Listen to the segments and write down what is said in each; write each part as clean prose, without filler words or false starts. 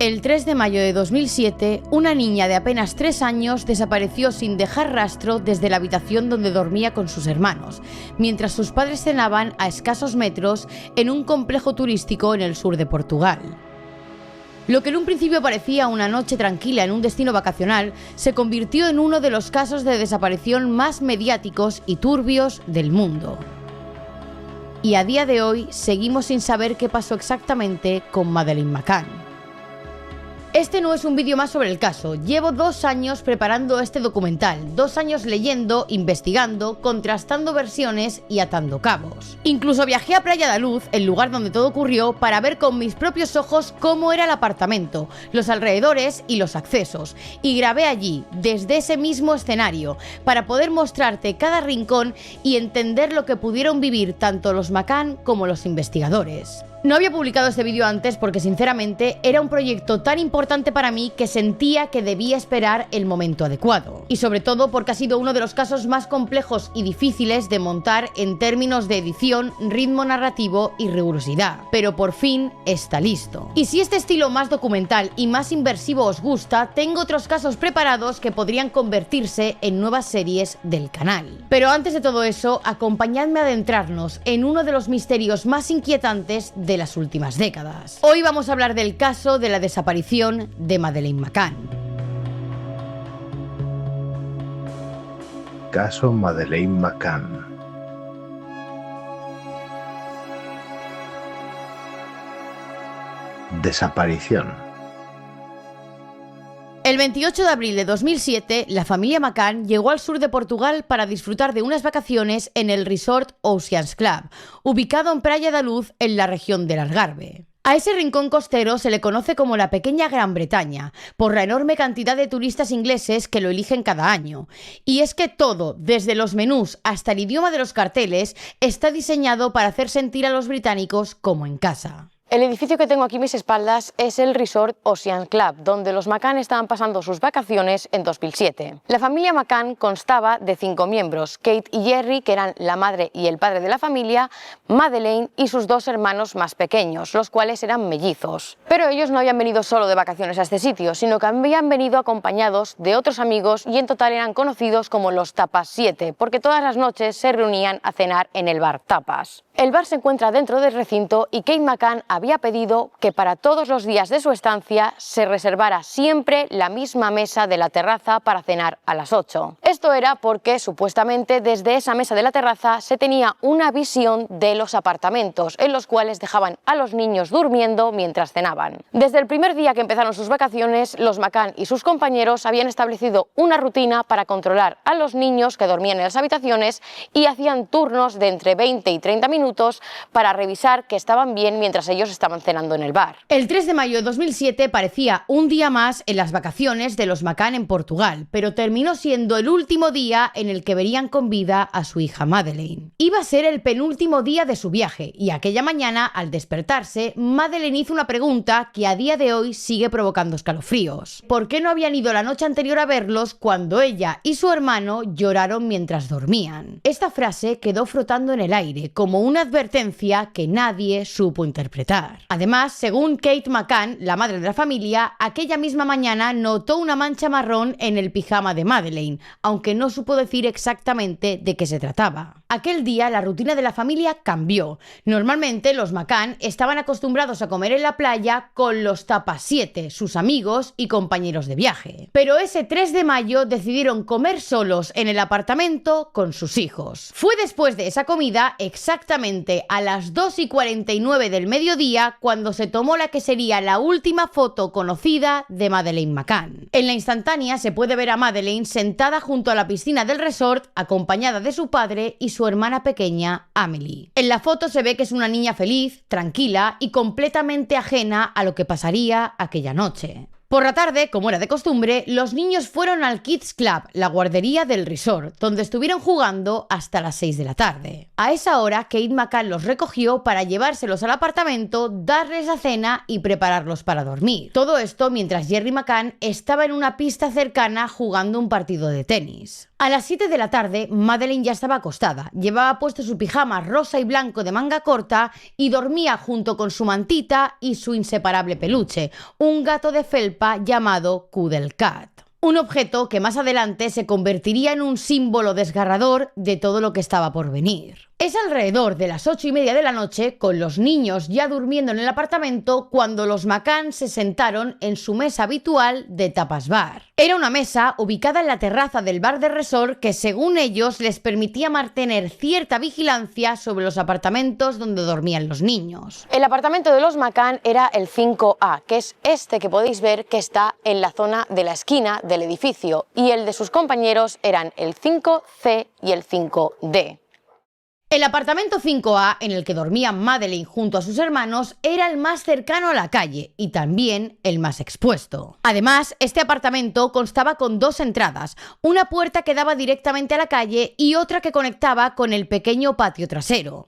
El 3 de mayo de 2007, una niña de apenas 3 años desapareció sin dejar rastro desde la habitación donde dormía con sus hermanos, mientras sus padres cenaban a escasos metros en un complejo turístico en el sur de Portugal. Lo que en un principio parecía una noche tranquila en un destino vacacional, se convirtió en uno de los casos de desaparición más mediáticos y turbios del mundo. Y a día de hoy seguimos sin saber qué pasó exactamente con Madeleine McCann. Este no es un vídeo más sobre el caso. Llevo 2 años preparando este documental, 2 años leyendo, investigando, contrastando versiones y atando cabos. Incluso viajé a Praia da Luz, el lugar donde todo ocurrió, para ver con mis propios ojos cómo era el apartamento, los alrededores y los accesos. Y grabé allí, desde ese mismo escenario, para poder mostrarte cada rincón y entender lo que pudieron vivir tanto los McCann como los investigadores. No había publicado este vídeo antes porque sinceramente era un proyecto tan importante para mí que sentía que debía esperar el momento adecuado. Y sobre todo porque ha sido uno de los casos más complejos y difíciles de montar en términos de edición, ritmo narrativo y rigurosidad. Pero por fin está listo. Y si este estilo más documental y más inmersivo os gusta, tengo otros casos preparados que podrían convertirse en nuevas series del canal. Pero antes de todo eso, acompañadme a adentrarnos en uno de los misterios más inquietantes de las últimas décadas. Hoy vamos a hablar del caso de la desaparición de Madeleine McCann. Caso Madeleine McCann. Desaparición. El 28 de abril de 2007, la familia McCann llegó al sur de Portugal para disfrutar de unas vacaciones en el resort Oceans Club, ubicado en Praia da Luz, en la región del Algarve. A ese rincón costero se le conoce como la Pequeña Gran Bretaña, por la enorme cantidad de turistas ingleses que lo eligen cada año. Y es que todo, desde los menús hasta el idioma de los carteles, está diseñado para hacer sentir a los británicos como en casa. El edificio que tengo aquí a mis espaldas es el Resort Ocean Club, donde los McCann estaban pasando sus vacaciones en 2007. La familia McCann constaba de 5 miembros, Kate y Jerry, que eran la madre y el padre de la familia, Madeleine y sus 2 hermanos más pequeños, los cuales eran mellizos. Pero ellos no habían venido solo de vacaciones a este sitio, sino que habían venido acompañados de otros amigos y en total eran conocidos como los Tapas 7, porque todas las noches se reunían a cenar en el bar Tapas. El bar se encuentra dentro del recinto y Kate McCann había pedido que para todos los días de su estancia se reservara siempre la misma mesa de la terraza para cenar a las 8. Esto era porque supuestamente desde esa mesa de la terraza se tenía una visión de los apartamentos en los cuales dejaban a los niños durmiendo mientras cenaban. Desde el primer día que empezaron sus vacaciones, los McCann y sus compañeros habían establecido una rutina para controlar a los niños que dormían en las habitaciones y hacían turnos de entre 20 y 30 minutos para revisar que estaban bien mientras ellos estaban cenando en el bar. El 3 de mayo de 2007 parecía un día más en las vacaciones de los McCann en Portugal, pero terminó siendo el último día en el que verían con vida a su hija Madeleine. Iba a ser el penúltimo día de su viaje y aquella mañana, al despertarse, Madeleine hizo una pregunta que a día de hoy sigue provocando escalofríos. ¿Por qué no habían ido la noche anterior a verlos cuando ella y su hermano lloraron mientras dormían? Esta frase quedó flotando en el aire como una advertencia que nadie supo interpretar. Además, según Kate McCann, la madre de la familia, aquella misma mañana notó una mancha marrón en el pijama de Madeleine, aunque no supo decir exactamente de qué se trataba. Aquel día la rutina de la familia cambió. Normalmente los McCann estaban acostumbrados a comer en la playa con los Tapas 7, sus amigos y compañeros de viaje. Pero ese 3 de mayo decidieron comer solos en el apartamento con sus hijos. Fue después de esa comida, exactamente a las 2:49 del mediodía, cuando se tomó la que sería la última foto conocida de Madeleine McCann. En la instantánea se puede ver a Madeleine sentada junto a la piscina del resort, acompañada de su padre y su hermana pequeña, Amelie. En la foto se ve que es una niña feliz, tranquila y completamente ajena a lo que pasaría aquella noche. Por la tarde, como era de costumbre, los niños fueron al Kids Club, la guardería del resort, donde estuvieron jugando hasta las 6 de la tarde. A esa hora, Kate McCann los recogió para llevárselos al apartamento, darles la cena y prepararlos para dormir. Todo esto mientras Jerry McCann estaba en una pista cercana jugando un partido de tenis. A las 7 de la tarde, Madeleine ya estaba acostada, llevaba puesto su pijama rosa y blanco de manga corta y dormía junto con su mantita y su inseparable peluche, un gato de felpa llamado Cuddle Cat. Un objeto que más adelante se convertiría en un símbolo desgarrador de todo lo que estaba por venir. Es alrededor de las 8:30 de la noche, con los niños ya durmiendo en el apartamento, cuando los McCann se sentaron en su mesa habitual de tapas bar. Era una mesa ubicada en la terraza del bar de resort que, según ellos, les permitía mantener cierta vigilancia sobre los apartamentos donde dormían los niños. El apartamento de los McCann era el 5A, que es este que podéis ver que está en la zona de la esquina del edificio, y el de sus compañeros eran el 5C y el 5D. El apartamento 5A, en el que dormía Madeleine junto a sus hermanos, era el más cercano a la calle y también el más expuesto. Además, este apartamento constaba con 2 entradas, una puerta que daba directamente a la calle y otra que conectaba con el pequeño patio trasero.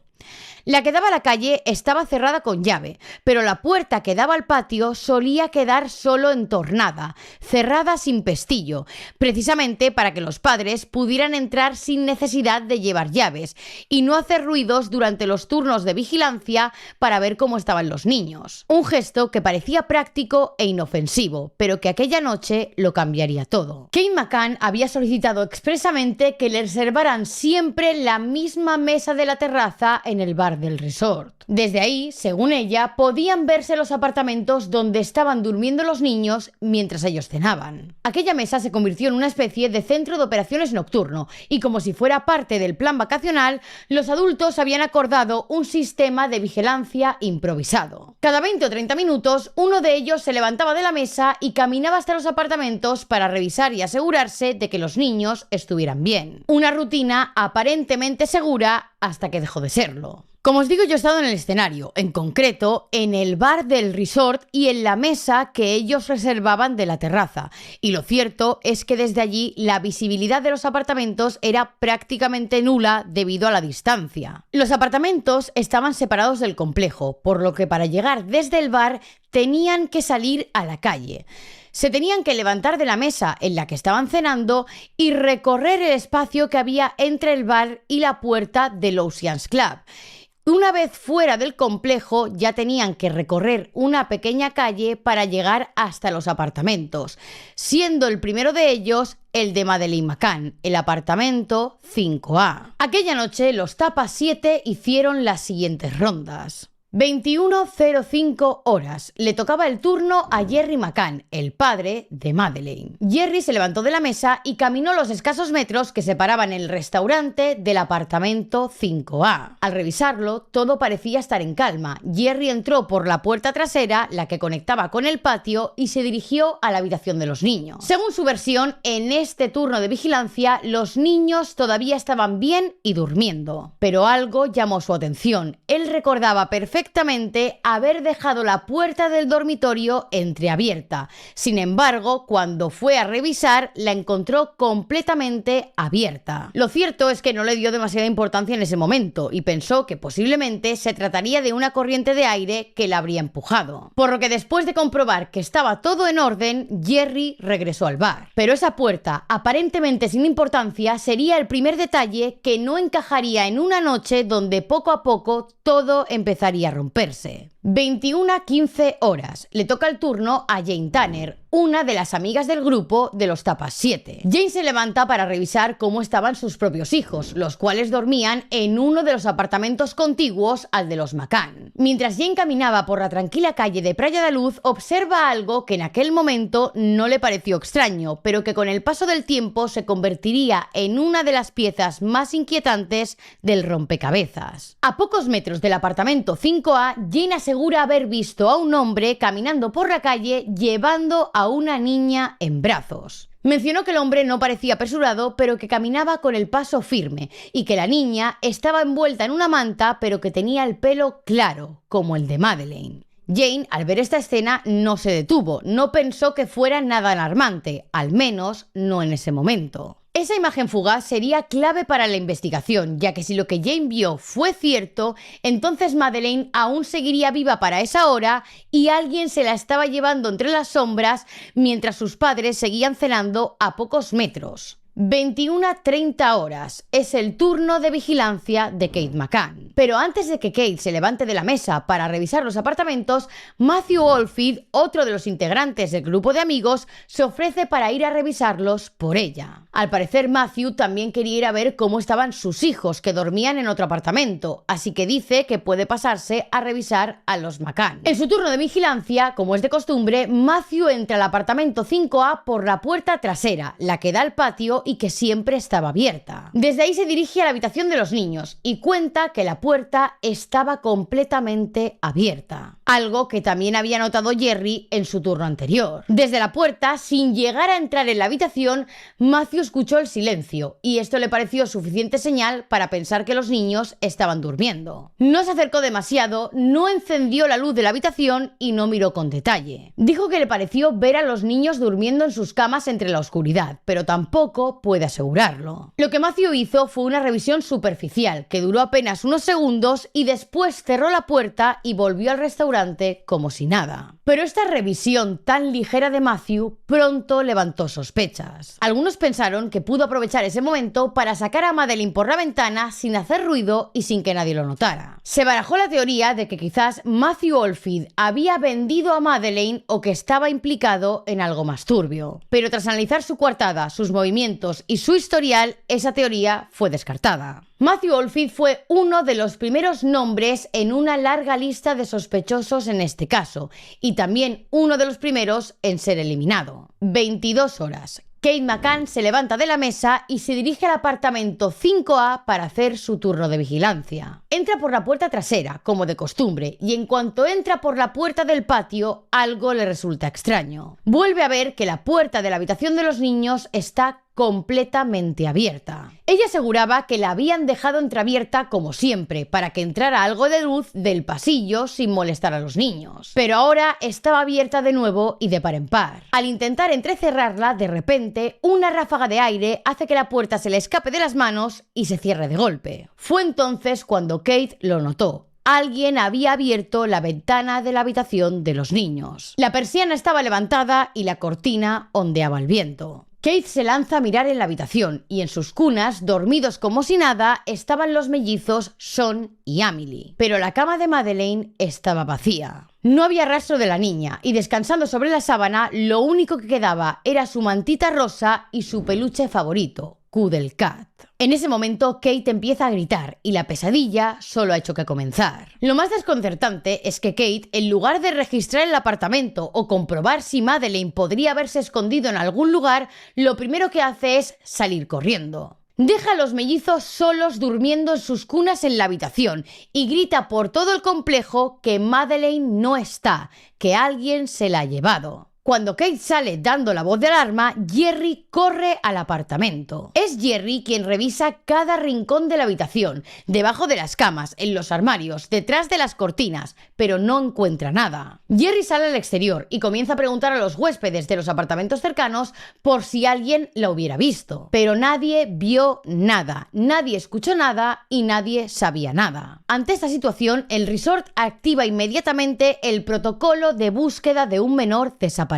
La que daba a la calle estaba cerrada con llave, pero la puerta que daba al patio solía quedar solo entornada, cerrada sin pestillo, precisamente para que los padres pudieran entrar sin necesidad de llevar llaves y no hacer ruidos durante los turnos de vigilancia para ver cómo estaban los niños. Un gesto que parecía práctico e inofensivo, pero que aquella noche lo cambiaría todo. Kate McCann había solicitado expresamente que le reservaran siempre la misma mesa de la terraza en el bar del resort. Desde ahí, según ella, podían verse los apartamentos donde estaban durmiendo los niños mientras ellos cenaban. Aquella mesa se convirtió en una especie de centro de operaciones nocturno y, como si fuera parte del plan vacacional, los adultos habían acordado un sistema de vigilancia improvisado. Cada 20 o 30 minutos, uno de ellos se levantaba de la mesa y caminaba hasta los apartamentos para revisar y asegurarse de que los niños estuvieran bien. Una rutina aparentemente segura hasta que dejó de serlo. Como os digo, yo he estado en el escenario, en concreto en el bar del resort y en la mesa que ellos reservaban de la terraza. Y lo cierto es que desde allí la visibilidad de los apartamentos era prácticamente nula debido a la distancia. Los apartamentos estaban separados del complejo, por lo que para llegar desde el bar tenían que salir a la calle. Se tenían que levantar de la mesa en la que estaban cenando y recorrer el espacio que había entre el bar y la puerta del Oceans Club. Una vez fuera del complejo, ya tenían que recorrer una pequeña calle para llegar hasta los apartamentos, siendo el primero de ellos el de Madeleine McCann, el apartamento 5A. Aquella noche, los Tapas 7 hicieron las siguientes rondas. 21:05 horas. Le tocaba el turno a Jerry McCann, el padre de Madeleine. Jerry se levantó de la mesa y caminó los escasos metros que separaban el restaurante del apartamento 5A. Al revisarlo, todo parecía estar en calma. Jerry entró por la puerta trasera, la que conectaba con el patio, y se dirigió a la habitación de los niños. Según su versión, en este turno de vigilancia, los niños todavía estaban bien y durmiendo. Pero algo llamó su atención. Él recordaba perfectamente haber dejado la puerta del dormitorio entreabierta. Sin embargo, cuando fue a revisar, la encontró completamente abierta. Lo cierto es que no le dio demasiada importancia en ese momento y pensó que posiblemente se trataría de una corriente de aire que la habría empujado. Por lo que después de comprobar que estaba todo en orden, Jerry regresó al bar. Pero esa puerta, aparentemente sin importancia, sería el primer detalle que no encajaría en una noche donde poco a poco todo empezaría a romperse. 21:15 horas. Le toca el turno a Jane Tanner, una de las amigas del grupo de los Tapas 7. Jane se levanta para revisar cómo estaban sus propios hijos, los cuales dormían en uno de los apartamentos contiguos al de los McCann. Mientras Jane caminaba por la tranquila calle de Praia da Luz, observa algo que en aquel momento no le pareció extraño, pero que con el paso del tiempo se convertiría en una de las piezas más inquietantes del rompecabezas. A pocos metros del apartamento 5A, Jane asegura haber visto a un hombre caminando por la calle llevando a una niña en brazos. Mencionó que el hombre no parecía apresurado, pero que caminaba con el paso firme, y que la niña estaba envuelta en una manta, pero que tenía el pelo claro, como el de Madeleine. Jane, al ver esta escena, no se detuvo, no pensó que fuera nada alarmante, al menos no en ese momento. Esa imagen fugaz sería clave para la investigación, ya que si lo que Jane vio fue cierto, entonces Madeleine aún seguiría viva para esa hora y alguien se la estaba llevando entre las sombras mientras sus padres seguían cenando a pocos metros. 21:30 horas es el turno de vigilancia de Kate McCann. Pero antes de que Kate se levante de la mesa para revisar los apartamentos, Matthew Oldfield, otro de los integrantes del grupo de amigos, se ofrece para ir a revisarlos por ella. Al parecer, Matthew también quería ir a ver cómo estaban sus hijos, que dormían en otro apartamento, así que dice que puede pasarse a revisar a los McCann. En su turno de vigilancia, como es de costumbre, Matthew entra al apartamento 5A por la puerta trasera, la que da al patio y que siempre estaba abierta. Desde ahí se dirige a la habitación de los niños y cuenta que la puerta estaba completamente abierta, algo que también había notado Jerry en su turno anterior. Desde la puerta, sin llegar a entrar en la habitación, Matthew escuchó el silencio y esto le pareció suficiente señal para pensar que los niños estaban durmiendo. No se acercó demasiado, no encendió la luz de la habitación y no miró con detalle. Dijo que le pareció ver a los niños durmiendo en sus camas entre la oscuridad, pero tampoco puede asegurarlo. Lo que Matthew hizo fue una revisión superficial, que duró apenas unos segundos y después cerró la puerta y volvió al restaurante como si nada. Pero esta revisión tan ligera de Matthew pronto levantó sospechas. Algunos pensaron que pudo aprovechar ese momento para sacar a Madeleine por la ventana sin hacer ruido y sin que nadie lo notara. Se barajó la teoría de que quizás Matthew Oldfield había vendido a Madeleine o que estaba implicado en algo más turbio. Pero tras analizar su coartada, sus movimientos y su historial, esa teoría fue descartada. Matthew Oldfield fue uno de los primeros nombres en una larga lista de sospechosos en este caso, y también uno de los primeros en ser eliminado. 22 horas. Kate McCann se levanta de la mesa y se dirige al apartamento 5A para hacer su turno de vigilancia. Entra por la puerta trasera, como de costumbre, y en cuanto entra por la puerta del patio, algo le resulta extraño. Vuelve a ver que la puerta de la habitación de los niños está completamente abierta. Ella aseguraba que la habían dejado entreabierta como siempre, para que entrara algo de luz del pasillo sin molestar a los niños. Pero ahora estaba abierta de nuevo y de par en par. Al intentar entrecerrarla, de repente, una ráfaga de aire hace que la puerta se le escape de las manos y se cierre de golpe. Fue entonces cuando Kate lo notó. Alguien había abierto la ventana de la habitación de los niños. La persiana estaba levantada y la cortina ondeaba al viento. Kate se lanza a mirar en la habitación y en sus cunas, dormidos como si nada, estaban los mellizos Sean y Amelie. Pero la cama de Madeleine estaba vacía. No había rastro de la niña y descansando sobre la sábana, lo único que quedaba era su mantita rosa y su peluche favorito, Cuddle Cat. En ese momento, Kate empieza a gritar y la pesadilla solo ha hecho que comenzar. Lo más desconcertante es que Kate, en lugar de registrar el apartamento o comprobar si Madeleine podría haberse escondido en algún lugar, lo primero que hace es salir corriendo. Deja a los mellizos solos durmiendo en sus cunas en la habitación y grita por todo el complejo que Madeleine no está, que alguien se la ha llevado. Cuando Kate sale dando la voz de alarma, Jerry corre al apartamento. Es Jerry quien revisa cada rincón de la habitación, debajo de las camas, en los armarios, detrás de las cortinas, pero no encuentra nada. Jerry sale al exterior y comienza a preguntar a los huéspedes de los apartamentos cercanos por si alguien la hubiera visto. Pero nadie vio nada, nadie escuchó nada y nadie sabía nada. Ante esta situación, el resort activa inmediatamente el protocolo de búsqueda de un menor desaparecido.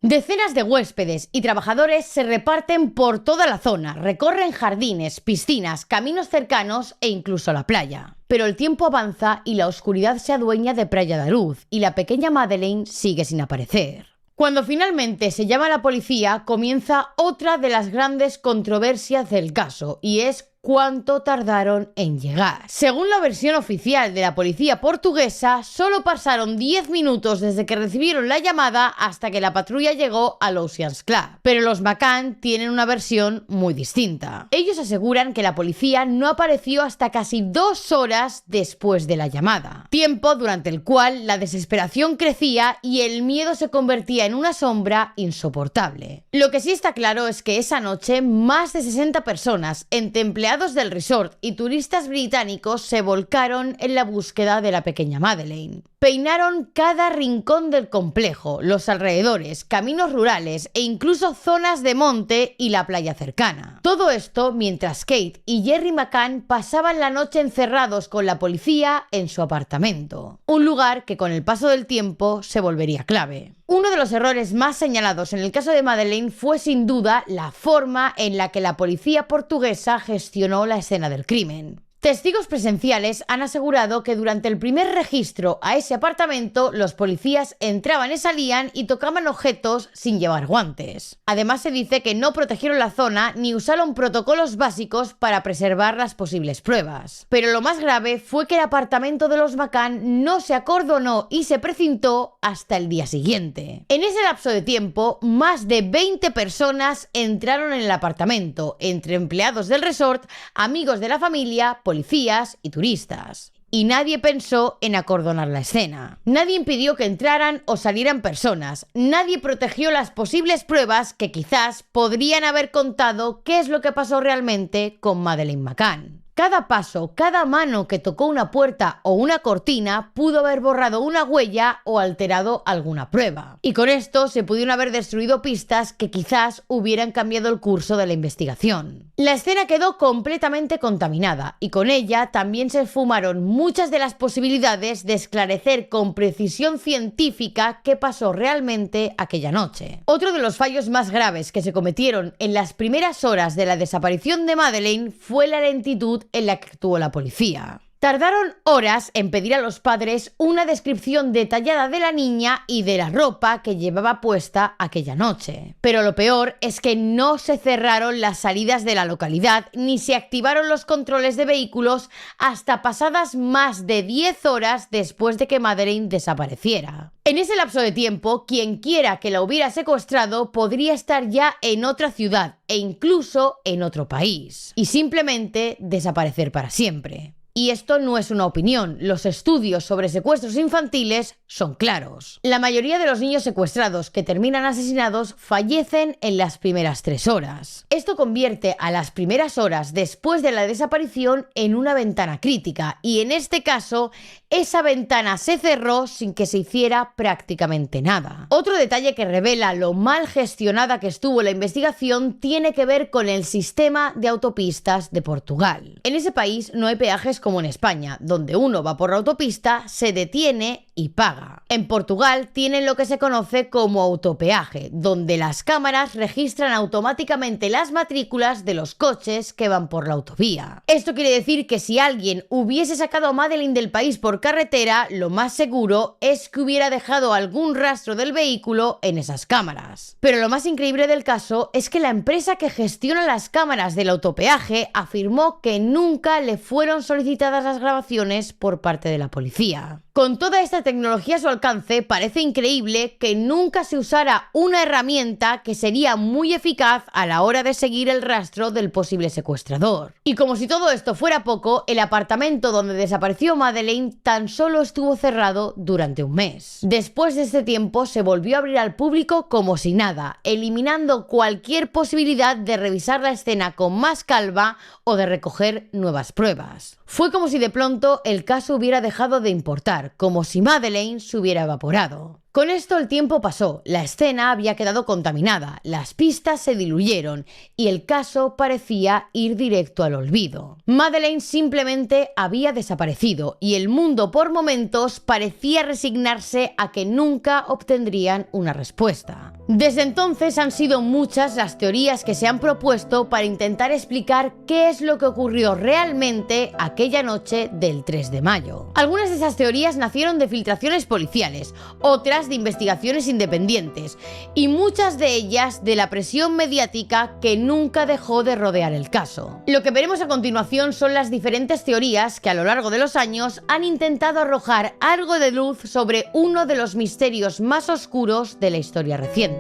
Decenas de huéspedes y trabajadores se reparten por toda la zona, recorren jardines, piscinas, caminos cercanos e incluso la playa. Pero el tiempo avanza y la oscuridad se adueña de Playa de Luz y la pequeña Madeleine sigue sin aparecer. Cuando finalmente se llama a la policía, comienza otra de las grandes controversias del caso, y es cuánto tardaron en llegar. Según la versión oficial de la policía portuguesa, solo pasaron 10 minutos desde que recibieron la llamada hasta que la patrulla llegó al Oceans Club. Pero los McCann tienen una versión muy distinta. Ellos aseguran que la policía no apareció hasta casi 2 horas después de la llamada. Tiempo durante el cual la desesperación crecía y el miedo se convertía en una sombra insoportable. Lo que sí está claro es que esa noche más de 60 personas, entre empleados del resort y turistas británicos, se volcaron en la búsqueda de la pequeña Madeleine. Peinaron cada rincón del complejo, los alrededores, caminos rurales e incluso zonas de monte y la playa cercana. Todo esto mientras Kate y Jerry McCann pasaban la noche encerrados con la policía en su apartamento. Un lugar que con el paso del tiempo se volvería clave. Uno de los errores más señalados en el caso de Madeleine fue sin duda la forma en la que la policía portuguesa gestionó la escena del crimen. Testigos presenciales han asegurado que durante el primer registro a ese apartamento, los policías entraban y salían y tocaban objetos sin llevar guantes. Además, se dice que no protegieron la zona ni usaron protocolos básicos para preservar las posibles pruebas. Pero lo más grave fue que el apartamento de los McCann no se acordonó y se precintó hasta el día siguiente. En ese lapso de tiempo, más de 20 personas entraron en el apartamento, entre empleados del resort, amigos de la familia, policías y turistas. Y nadie pensó en acordonar la escena. Nadie impidió que entraran o salieran personas. Nadie protegió las posibles pruebas que quizás podrían haber contado qué es lo que pasó realmente con Madeleine McCann. Cada paso, cada mano que tocó una puerta o una cortina pudo haber borrado una huella o alterado alguna prueba. Y con esto se pudieron haber destruido pistas que quizás hubieran cambiado el curso de la investigación. La escena quedó completamente contaminada y con ella también se esfumaron muchas de las posibilidades de esclarecer con precisión científica qué pasó realmente aquella noche. Otro de los fallos más graves que se cometieron en las primeras horas de la desaparición de Madeleine fue la lentitud en la que actuó la policía. Tardaron horas en pedir a los padres una descripción detallada de la niña y de la ropa que llevaba puesta aquella noche. Pero lo peor es que no se cerraron las salidas de la localidad ni se activaron los controles de vehículos hasta pasadas más de 10 horas después de que Madeleine desapareciera. En ese lapso de tiempo, quien quiera que la hubiera secuestrado podría estar ya en otra ciudad e incluso en otro país y simplemente desaparecer para siempre. Y esto no es una opinión, los estudios sobre secuestros infantiles son claros. La mayoría de los niños secuestrados que terminan asesinados fallecen en las primeras 3 horas. Esto convierte a las primeras horas después de la desaparición en una ventana crítica y en este caso esa ventana se cerró sin que se hiciera prácticamente nada. Otro detalle que revela lo mal gestionada que estuvo la investigación tiene que ver con el sistema de autopistas de Portugal. En ese país no hay peajes como en España, donde uno va por la autopista, se detiene y paga. En Portugal tienen lo que se conoce como autopeaje, donde las cámaras registran automáticamente las matrículas de los coches que van por la autovía. Esto quiere decir que si alguien hubiese sacado a Madeleine del país por carretera, lo más seguro es que hubiera dejado algún rastro del vehículo en esas cámaras. Pero lo más increíble del caso es que la empresa que gestiona las cámaras del autopeaje afirmó que nunca le fueron solicitadas las grabaciones por parte de la policía. Con toda esta tecnología a su alcance, parece increíble que nunca se usara una herramienta que sería muy eficaz a la hora de seguir el rastro del posible secuestrador. Y como si todo esto fuera poco, el apartamento donde desapareció Madeleine tan solo estuvo cerrado durante un mes. Después de este tiempo se volvió a abrir al público como si nada, eliminando cualquier posibilidad de revisar la escena con más calma o de recoger nuevas pruebas. Fue como si de pronto el caso hubiera dejado de importar, como si Madeleine se hubiera evaporado. Con esto el tiempo pasó, la escena había quedado contaminada, las pistas se diluyeron y el caso parecía ir directo al olvido. Madeleine simplemente había desaparecido y el mundo por momentos parecía resignarse a que nunca obtendrían una respuesta. Desde entonces han sido muchas las teorías que se han propuesto para intentar explicar qué es lo que ocurrió realmente aquella noche del 3 de mayo. Algunas de esas teorías nacieron de filtraciones policiales, otras de investigaciones independientes y muchas de ellas de la presión mediática que nunca dejó de rodear el caso. Lo que veremos a continuación son las diferentes teorías que a lo largo de los años han intentado arrojar algo de luz sobre uno de los misterios más oscuros de la historia reciente.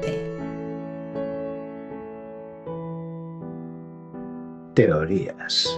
Teorías.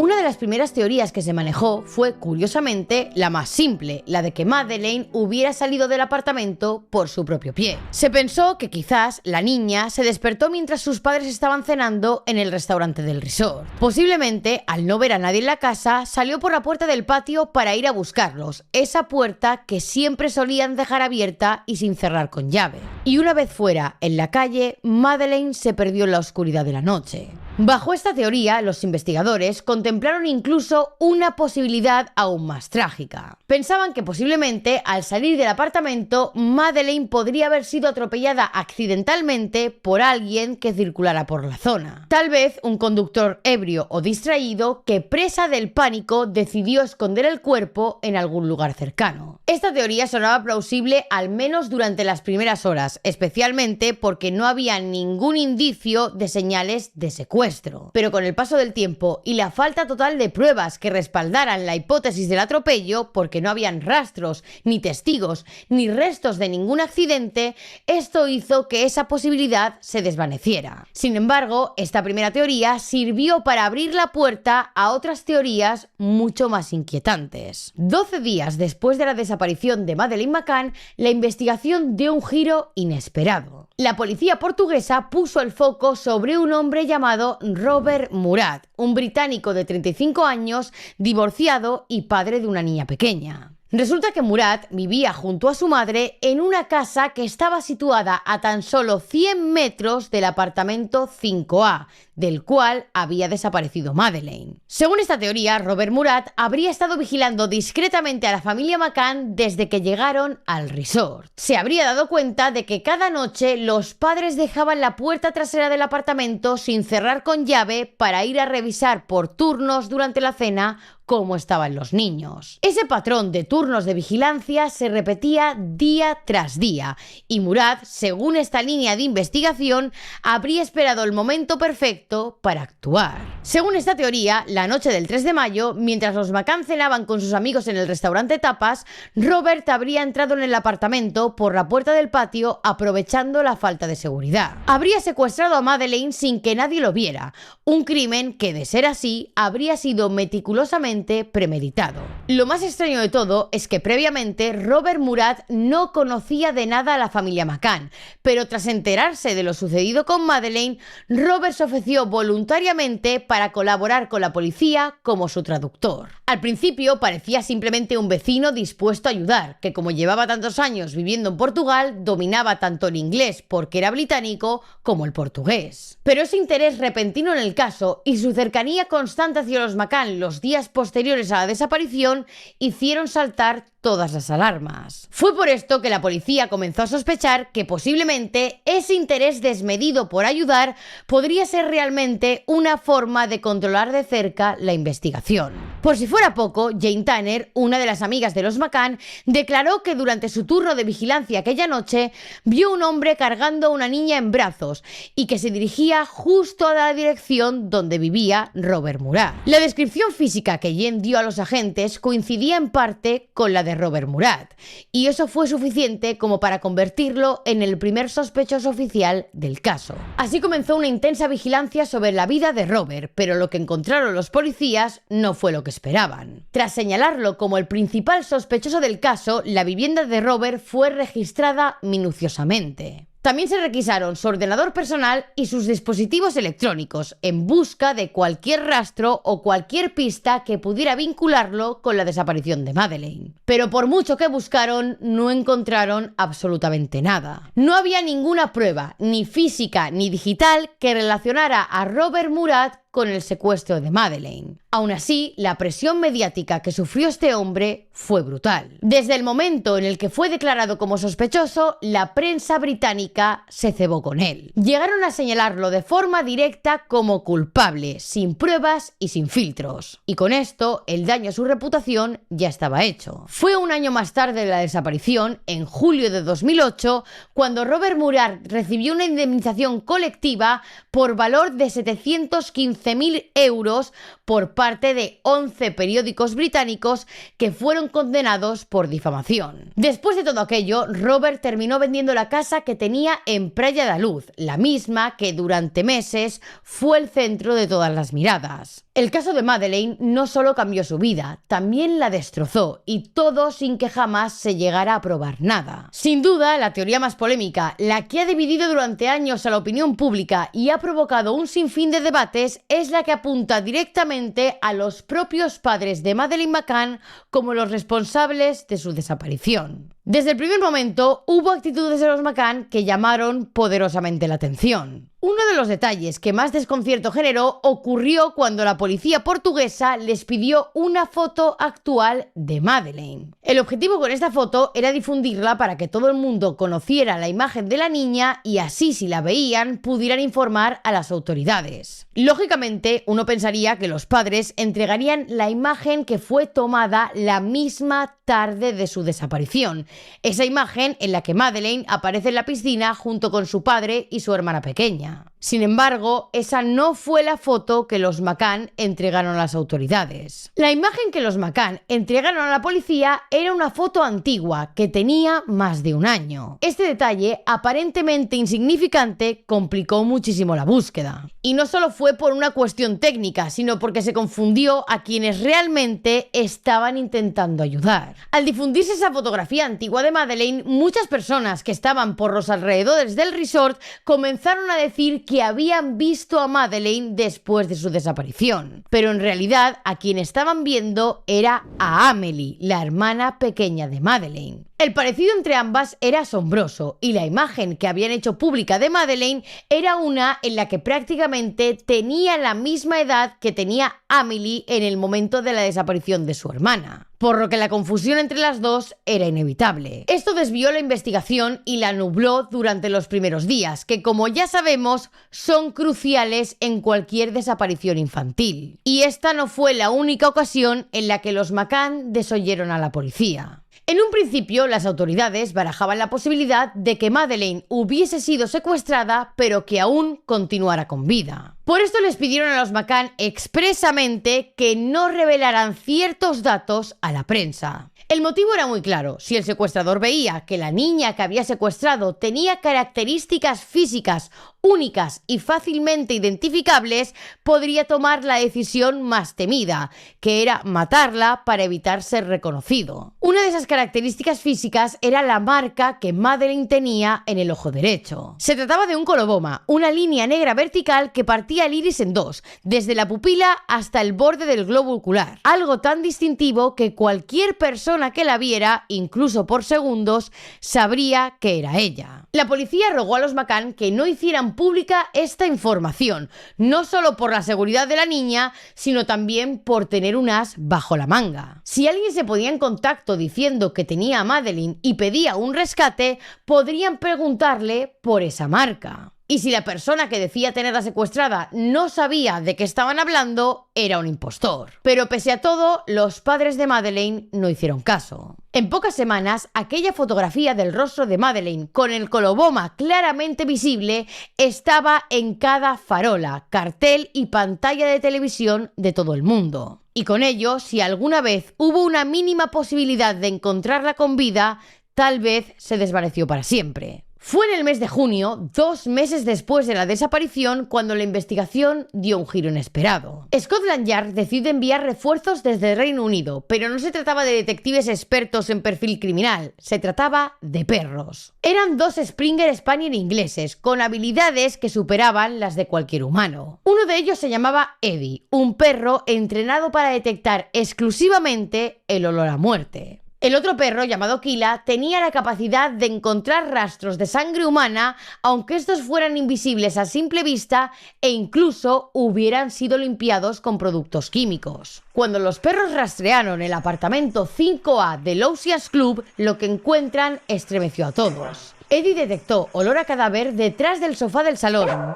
Una de las primeras teorías que se manejó fue, curiosamente, la más simple, la de que Madeleine hubiera salido del apartamento por su propio pie. Se pensó que quizás la niña se despertó mientras sus padres estaban cenando en el restaurante del resort. Posiblemente, al no ver a nadie en la casa, salió por la puerta del patio para ir a buscarlos, esa puerta que siempre solían dejar abierta y sin cerrar con llave. Y una vez fuera, en la calle, Madeleine se perdió en la oscuridad de la noche. Bajo esta teoría, los investigadores contemplaron incluso una posibilidad aún más trágica. Pensaban que posiblemente, al salir del apartamento, Madeleine podría haber sido atropellada accidentalmente por alguien que circulara por la zona. Tal vez un conductor ebrio o distraído que, presa del pánico, decidió esconder el cuerpo en algún lugar cercano. Esta teoría sonaba plausible al menos durante las primeras horas, especialmente porque no había ningún indicio de señales de secuestro. Pero con el paso del tiempo y la falta total de pruebas que respaldaran la hipótesis del atropello, porque no habían rastros, ni testigos, ni restos de ningún accidente, esto hizo que esa posibilidad se desvaneciera. Sin embargo, esta primera teoría sirvió para abrir la puerta a otras teorías mucho más inquietantes. 12 días después de la desaparición de Madeleine McCann, la investigación dio un giro inesperado. La policía portuguesa puso el foco sobre un hombre llamado Robert Murat, un británico de 35 años, divorciado y padre de una niña pequeña. Resulta que Murat vivía junto a su madre en una casa que estaba situada a tan solo 100 metros del apartamento 5A, del cual había desaparecido Madeleine. Según esta teoría, Robert Murat habría estado vigilando discretamente a la familia McCann desde que llegaron al resort. Se habría dado cuenta de que cada noche los padres dejaban la puerta trasera del apartamento sin cerrar con llave para ir a revisar por turnos durante la cena cómo estaban los niños. Ese patrón de turnos de vigilancia se repetía día tras día y Murat, según esta línea de investigación, habría esperado el momento perfecto para actuar. Según esta teoría, la noche del 3 de mayo, mientras los McCann cenaban con sus amigos en el restaurante Tapas, Robert habría entrado en el apartamento por la puerta del patio aprovechando la falta de seguridad. Habría secuestrado a Madeleine sin que nadie lo viera, un crimen que, de ser así, habría sido meticulosamente premeditado. Lo más extraño de todo es que previamente Robert Murat no conocía de nada a la familia McCann, pero tras enterarse de lo sucedido con Madeleine, Robert se ofreció voluntariamente para colaborar con la policía como su traductor. Al principio parecía simplemente un vecino dispuesto a ayudar, que como llevaba tantos años viviendo en Portugal, dominaba tanto el inglés porque era británico como el portugués. Pero ese interés repentino en el caso y su cercanía constante hacia los McCann los días posteriores a la desaparición hicieron saltar todas las alarmas. Fue por esto que la policía comenzó a sospechar que posiblemente ese interés desmedido por ayudar podría ser realmente una forma de controlar de cerca la investigación. Por si fuera poco, Jane Tanner, una de las amigas de los McCann, declaró que durante su turno de vigilancia aquella noche vio un hombre cargando a una niña en brazos y que se dirigía justo a la dirección donde vivía Robert Murat. La descripción física que Jane dio a los agentes coincidía en parte con la de Robert Murat, y eso fue suficiente como para convertirlo en el primer sospechoso oficial del caso. Así comenzó una intensa vigilancia sobre la vida de Robert, pero lo que encontraron los policías no fue lo que esperaban. Tras señalarlo como el principal sospechoso del caso, la vivienda de Robert fue registrada minuciosamente. También se requisaron su ordenador personal y sus dispositivos electrónicos en busca de cualquier rastro o cualquier pista que pudiera vincularlo con la desaparición de Madeleine. Pero por mucho que buscaron, no encontraron absolutamente nada. No había ninguna prueba, ni física ni digital, que relacionara a Robert Murat con el secuestro de Madeleine. Aún así, la presión mediática que sufrió este hombre fue brutal. Desde el momento en el que fue declarado como sospechoso, la prensa británica se cebó con él. Llegaron a señalarlo de forma directa como culpable, sin pruebas y sin filtros. Y con esto, el daño a su reputación ya estaba hecho. Fue un año más tarde de la desaparición, en julio de 2008, cuando Robert Murat recibió una indemnización colectiva por valor de 715 11.000 euros por parte de 11 periódicos británicos que fueron condenados por difamación. Después de todo aquello, Robert terminó vendiendo la casa que tenía en Praia da Luz, la misma que durante meses fue el centro de todas las miradas. El caso de Madeleine no solo cambió su vida, también la destrozó, y todo sin que jamás se llegara a probar nada. Sin duda, la teoría más polémica, la que ha dividido durante años a la opinión pública y ha provocado un sinfín de debates, es la que apunta directamente a los propios padres de Madeleine McCann como los responsables de su desaparición. Desde el primer momento hubo actitudes de los McCann que llamaron poderosamente la atención. Uno de los detalles que más desconcierto generó ocurrió cuando la policía portuguesa les pidió una foto actual de Madeleine. El objetivo con esta foto era difundirla para que todo el mundo conociera la imagen de la niña y así, si la veían, pudieran informar a las autoridades. Lógicamente, uno pensaría que los padres entregarían la imagen que fue tomada la misma tarde de su desaparición. Esa imagen en la que Madeleine aparece en la piscina junto con su padre y su hermana pequeña. Sin embargo, esa no fue la foto que los McCann entregaron a las autoridades. La imagen que los McCann entregaron a la policía era una foto antigua que tenía más de un año. Este detalle, aparentemente insignificante, complicó muchísimo la búsqueda. Y no solo fue por una cuestión técnica, sino porque se confundió a quienes realmente estaban intentando ayudar. Al difundirse esa fotografía antigua de Madeleine, muchas personas que estaban por los alrededores del resort comenzaron a decir que habían visto a Madeleine después de su desaparición. Pero en realidad a quien estaban viendo era a Amélie, la hermana pequeña de Madeleine. El parecido entre ambas era asombroso y la imagen que habían hecho pública de Madeleine era una en la que prácticamente tenía la misma edad que tenía Amélie en el momento de la desaparición de su hermana, por lo que la confusión entre las dos era inevitable. Esto desvió la investigación y la nubló durante los primeros días, que como ya sabemos son cruciales en cualquier desaparición infantil. Y esta no fue la única ocasión en la que los McCann desoyeron a la policía. En un principio, las autoridades barajaban la posibilidad de que Madeleine hubiese sido secuestrada, pero que aún continuara con vida. Por esto les pidieron a los McCann expresamente que no revelaran ciertos datos a la prensa. El motivo era muy claro: si el secuestrador veía que la niña que había secuestrado tenía características físicas únicas y fácilmente identificables, podría tomar la decisión más temida, que era matarla para evitar ser reconocido. Una de esas características físicas era la marca que Madeleine tenía en el ojo derecho. Se trataba de un coloboma, una línea negra vertical que partía el iris en dos, desde la pupila hasta el borde del globo ocular. Algo tan distintivo que cualquier persona que la viera, incluso por segundos, sabría que era ella. La policía rogó a los McCann que no hicieran pública esta información, no solo por la seguridad de la niña, sino también por tener un as bajo la manga. Si alguien se ponía en contacto diciendo que tenía a Madeleine y pedía un rescate, podrían preguntarle por esa marca. Y si la persona que decía tenerla secuestrada no sabía de qué estaban hablando, era un impostor. Pero pese a todo, los padres de Madeleine no hicieron caso. En pocas semanas, aquella fotografía del rostro de Madeleine con el coloboma claramente visible estaba en cada farola, cartel y pantalla de televisión de todo el mundo. Y con ello, si alguna vez hubo una mínima posibilidad de encontrarla con vida, tal vez se desvaneció para siempre. Fue en el mes de junio, 2 meses después de la desaparición, cuando la investigación dio un giro inesperado. Scotland Yard decide enviar refuerzos desde el Reino Unido, pero no se trataba de detectives expertos en perfil criminal, se trataba de perros. Eran 2 Springer Spaniel ingleses, con habilidades que superaban las de cualquier humano. Uno de ellos se llamaba Eddie, un perro entrenado para detectar exclusivamente el olor a muerte. El otro perro, llamado Kila, tenía la capacidad de encontrar rastros de sangre humana, aunque estos fueran invisibles a simple vista e incluso hubieran sido limpiados con productos químicos. Cuando los perros rastrearon el apartamento 5A del Oceans Club, lo que encuentran estremeció a todos. Eddie detectó olor a cadáver detrás del sofá del salón,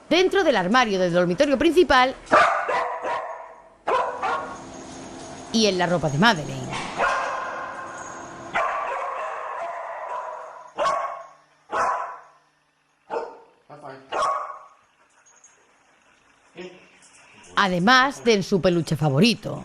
dentro del armario del dormitorio principal y en la ropa de Madeleine. además de en su peluche favorito.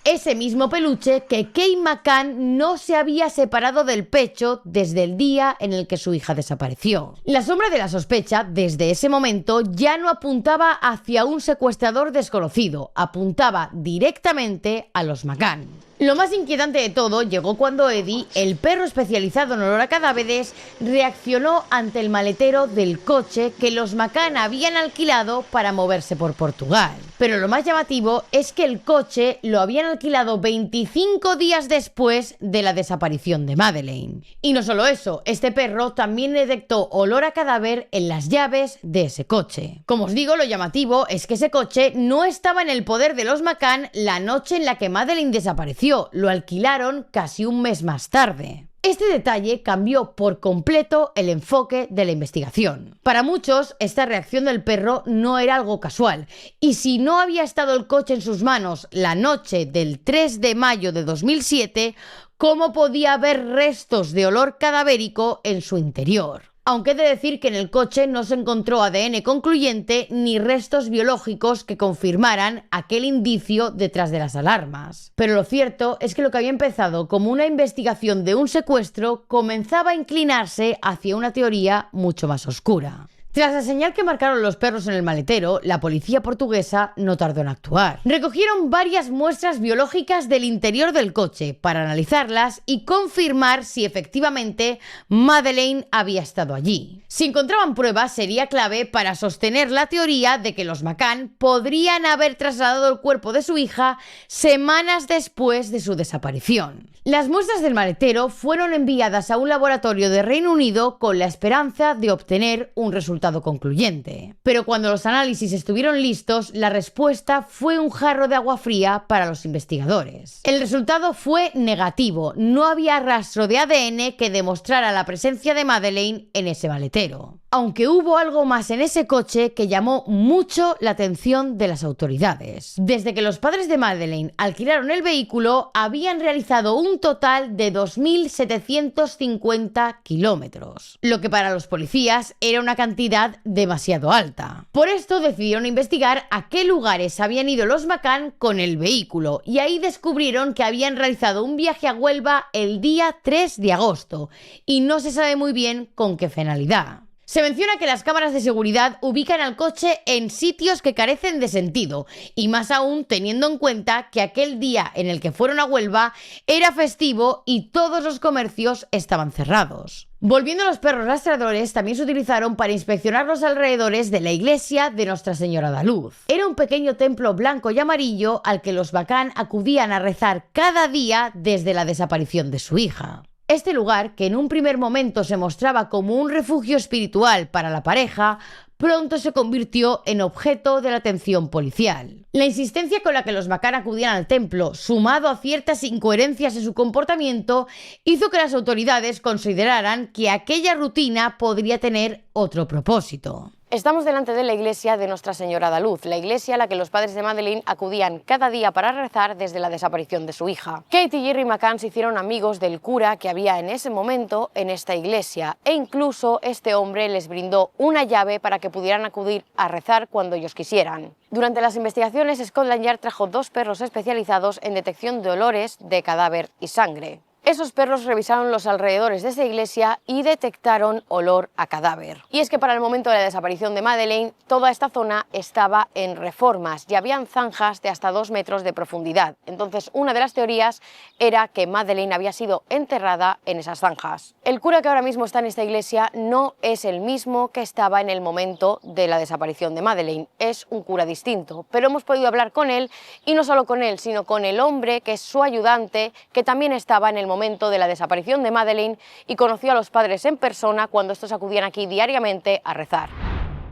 Ese mismo peluche que Kate McCann no se había separado del pecho desde el día en el que su hija desapareció. La sombra de la sospecha, desde ese momento, ya no apuntaba hacia un secuestrador desconocido, apuntaba directamente a los McCann. Lo más inquietante de todo llegó cuando Eddie, el perro especializado en olor a cadáveres, reaccionó ante el maletero del coche que los McCann habían alquilado para moverse por Portugal. Pero lo más llamativo es que el coche lo habían alquilado 25 días después de la desaparición de Madeleine. Y no solo eso, este perro también detectó olor a cadáver en las llaves de ese coche. Como os digo, lo llamativo es que ese coche no estaba en el poder de los McCann la noche en la que Madeleine desapareció. Lo alquilaron casi un mes más tarde. Este detalle cambió por completo el enfoque de la investigación. Para muchos, esta reacción del perro no era algo casual, y si no había estado el coche en sus manos la noche del 3 de mayo de 2007, ¿cómo podía haber restos de olor cadavérico en su interior? Aunque he de decir que en el coche no se encontró ADN concluyente ni restos biológicos que confirmaran aquel indicio detrás de las alarmas. Pero lo cierto es que lo que había empezado como una investigación de un secuestro comenzaba a inclinarse hacia una teoría mucho más oscura. Tras la señal que marcaron los perros en el maletero, la policía portuguesa no tardó en actuar. Recogieron varias muestras biológicas del interior del coche para analizarlas y confirmar si efectivamente Madeleine había estado allí. Si encontraban pruebas, sería clave para sostener la teoría de que los McCann podrían haber trasladado el cuerpo de su hija semanas después de su desaparición. Las muestras del maletero fueron enviadas a un laboratorio de Reino Unido con la esperanza de obtener un resultado concluyente. Pero cuando los análisis estuvieron listos, la respuesta fue un jarro de agua fría para los investigadores. El resultado fue negativo, no había rastro de ADN que demostrara la presencia de Madeleine en ese maletero. Aunque hubo algo más en ese coche que llamó mucho la atención de las autoridades. Desde que los padres de Madeleine alquilaron el vehículo, habían realizado un total de 2.750 kilómetros, lo que para los policías era una cantidad demasiado alta. Por esto decidieron investigar a qué lugares habían ido los McCann con el vehículo, y ahí descubrieron que habían realizado un viaje a Huelva el día 3 de agosto, y no se sabe muy bien con qué finalidad. Se menciona que las cámaras de seguridad ubican al coche en sitios que carecen de sentido, y más aún teniendo en cuenta que aquel día en el que fueron a Huelva era festivo y todos los comercios estaban cerrados. Volviendo a los perros rastreadores, también se utilizaron para inspeccionar los alrededores de la iglesia de Nuestra Señora da Luz. Era un pequeño templo blanco y amarillo al que los McCann acudían a rezar cada día desde la desaparición de su hija. Este lugar, que en un primer momento se mostraba como un refugio espiritual para la pareja, pronto se convirtió en objeto de la atención policial. La insistencia con la que los McCann acudían al templo, sumado a ciertas incoherencias en su comportamiento, hizo que las autoridades consideraran que aquella rutina podría tener otro propósito. Estamos delante de la iglesia de Nuestra Señora da Luz, la iglesia a la que los padres de Madeleine acudían cada día para rezar desde la desaparición de su hija. Kate y Jerry McCann se hicieron amigos del cura que había en ese momento en esta iglesia, e incluso este hombre les brindó una llave para que pudieran acudir a rezar cuando ellos quisieran. Durante las investigaciones, Scotland Yard trajo 2 perros especializados en detección de olores de cadáver y sangre. Esos perros revisaron los alrededores de esa iglesia y detectaron olor a cadáver. Y es que para el momento de la desaparición de Madeleine, toda esta zona estaba en reformas y habían zanjas de hasta 2 metros de profundidad. Entonces, una de las teorías era que Madeleine había sido enterrada en esas zanjas. El cura que ahora mismo está en esta iglesia no es el mismo que estaba en el momento de la desaparición de Madeleine. Es un cura distinto, pero hemos podido hablar con él, y no solo con él, sino con el hombre que es su ayudante, que también estaba en el momento de la desaparición de Madeleine y conoció a los padres en persona cuando estos acudían aquí diariamente a rezar.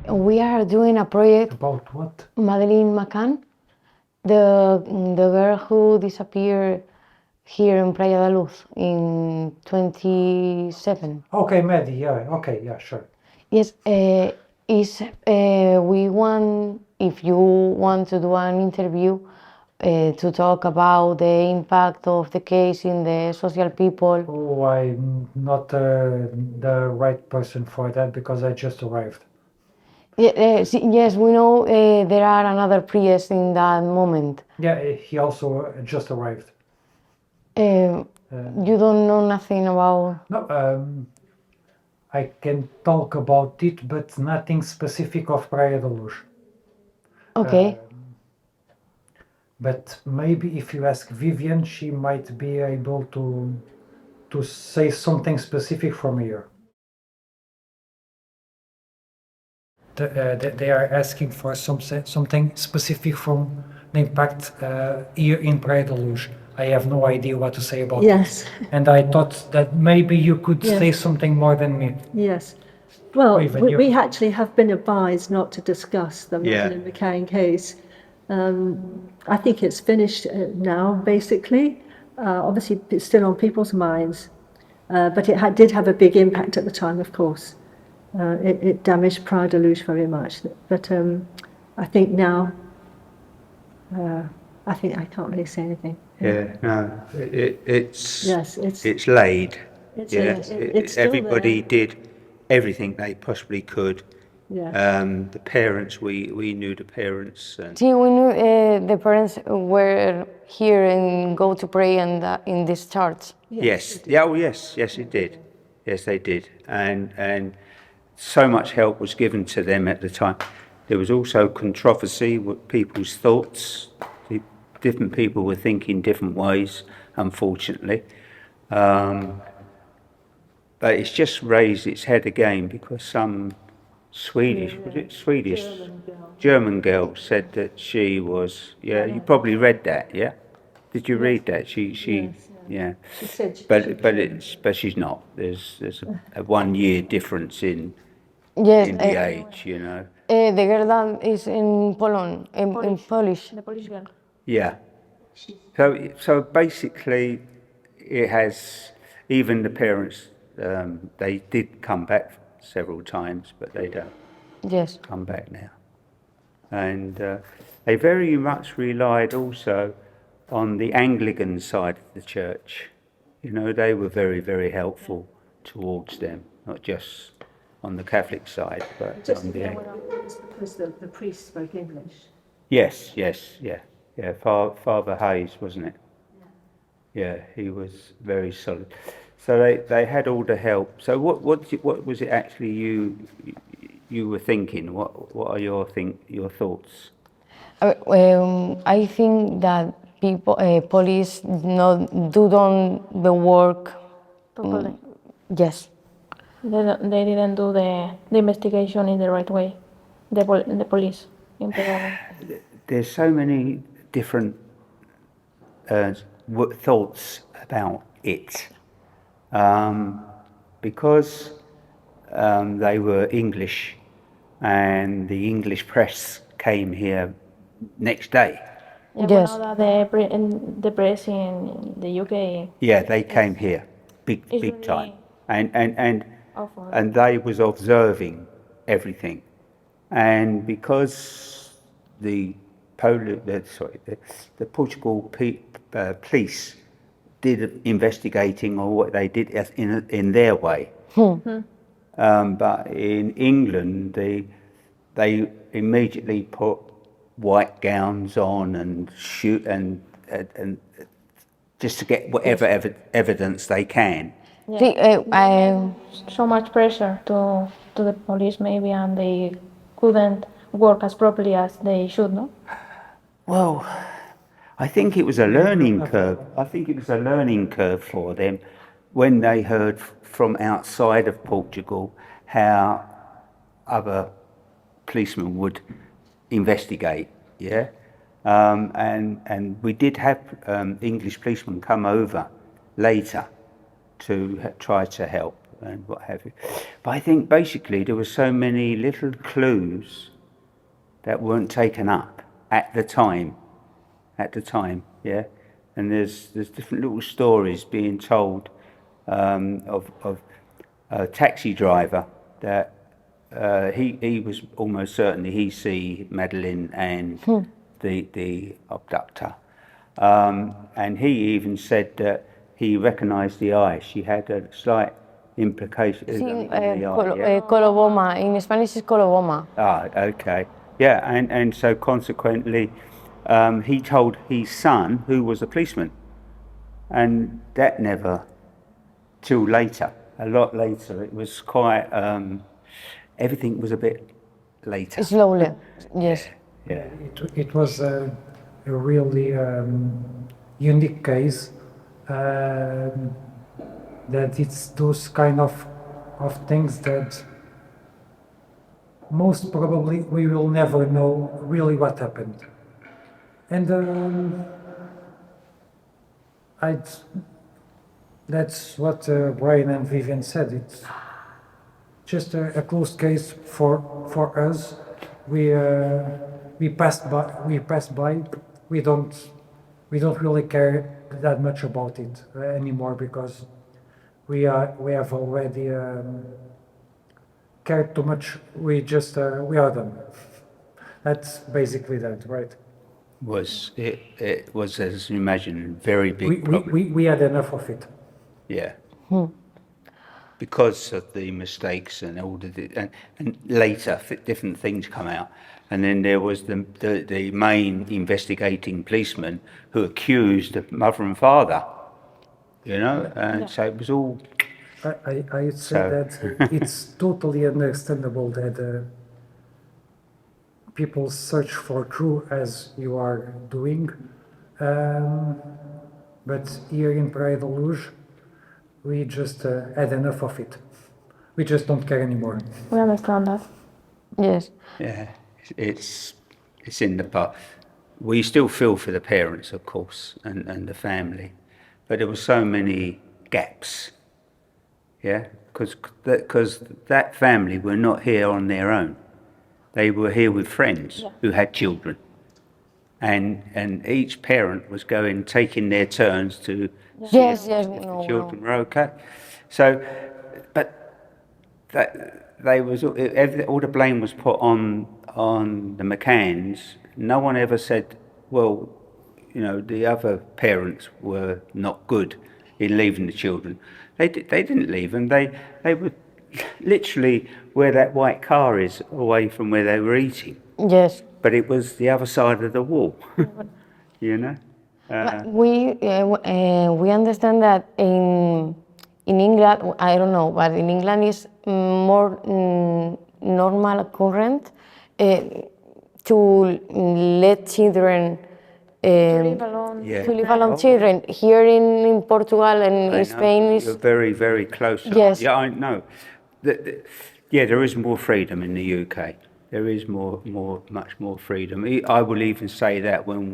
We are doing a project About what? Madeleine McCann, the girl who disappeared here in Praia da Luz in 27. Okay, Maddie, yeah, okay, yeah, sure. Yes, we want, if you want to do an interview, to talk about the impact of the case in the social people. Oh, I'm not the right person for that because I just arrived. Yes, we know there are another priest in that moment. Yeah, he also just arrived. You don't know nothing about. No, I can talk about it, but nothing specific of Praia da Luz. Okay. But maybe if you ask Vivian, she might be able to say something specific from here. They are asking for something specific from the impact here in Praia da Luz. I have no idea what to say about Yes. it. And I thought that maybe you could Yes. say something more than me. Yes. Well, Even you. we actually have been advised not to discuss the Yeah. Madeleine McCann case. I think it's finished now, basically. Obviously, it's still on people's minds, but it did have a big impact at the time, of course. It damaged Praia da Luz very much. But I think now, I think I can't really say anything. Yeah, no, it's Yes, it's laid. It's- Yeah, it's still everybody there. did everything they possibly could. Yeah. The parents, we knew the parents, and See, we knew the parents were here and go to pray in this church. yes, yeah, oh yes, yes, it did. Yes, they did, and so much help was given to them at the time. There was also controversy with people's thoughts. Different people were thinking different ways, unfortunately. But it's just raised its head again because some Swedish? German girl said that she was, yeah, you probably read that, yeah? Did you read that? Yeah. She said But she's not. There's a 1 year difference in Yes, the age, you know. the girl that is in Poland, in Polish. The Polish girl. Yeah. So basically, it has, even the parents, they did come back several times, but they don't Yes. come back now. And they very much relied also on the Anglican side of the church. You know, they were very, very helpful towards them, not just on the Catholic side, but just on the it's because the priest spoke English. Yes, yeah. Father Hayes, wasn't it? Yeah, he was very solid. So they had all the help. So what was it actually you were thinking? What are your thoughts? I think that people, police, do the work. Properly. Yes. They didn't do the investigation in the right way. The police in Peru. There's so many different thoughts about it. Because they were English and the English press came here next day. Yeah, Yes. but now that the press in the UK Yeah, they came here, big really time. And awful. and they was observing everything. And because the Portugal police did investigating, or what they did in their way. But in England, they immediately put white gowns on and shoot and just to get whatever evidence they can. See, So much pressure to the police maybe, and they couldn't work as properly as they should, no? Well, I think it was a learning curve. I think it was a learning curve for them when they heard from outside of Portugal how other policemen would investigate, yeah? And we did have English policemen come over later to try to help and what have you. But I think basically there were so many little clues that weren't taken up at the time, yeah? And there's different little stories being told of a taxi driver that he was almost certainly he see Madeleine and the abductor. And he even said that he recognised the eye. She had a slight implications? Sí, yeah? coloboma. In Spanish is coloboma. Ah, okay. Yeah, and so consequently, he told his son, who was a policeman, and that never, till later, a lot later, it was quite, everything was a bit later. Slowly, yes. Yeah. It was a really unique case that it's those kind of things that most probably we will never know really what happened. And that's what Brian and Vivian said. It's just a closed case for us. We passed by. We don't really care that much about it anymore because we have already cared too much. We are done. That's basically that, right? It was, as you imagine, very big problem. We had enough of it. Yeah. Because of the mistakes and all and later different things come out. And then there was the main investigating policeman who accused the mother and father, and so it was all. I'd say that it's totally understandable that people search for truth as you are doing, but here in Praia da Luz, we just had enough of it. We just don't care anymore. We understand that. Yes. Yeah, it's in the past. We still feel for the parents, of course, and the family, but there were so many gaps. Yeah, because that family were not here on their own. They were here with friends who had children, and each parent was taking their turns to see if the children were okay. So, but all the blame was put on the McCanns. No one ever said, well, the other parents were not good in leaving the children. They didn't leave them. They were literally where that white car is, away from where they were eating. Yes. But it was the other side of the wall, We understand that in England, I don't know, but in England is more normal current to let children To live alone. to live alone children. Here in Portugal and in Spain is You're very, very close. Yes. Yeah, I know. There is more freedom in the UK. There is much more freedom. I will even say that when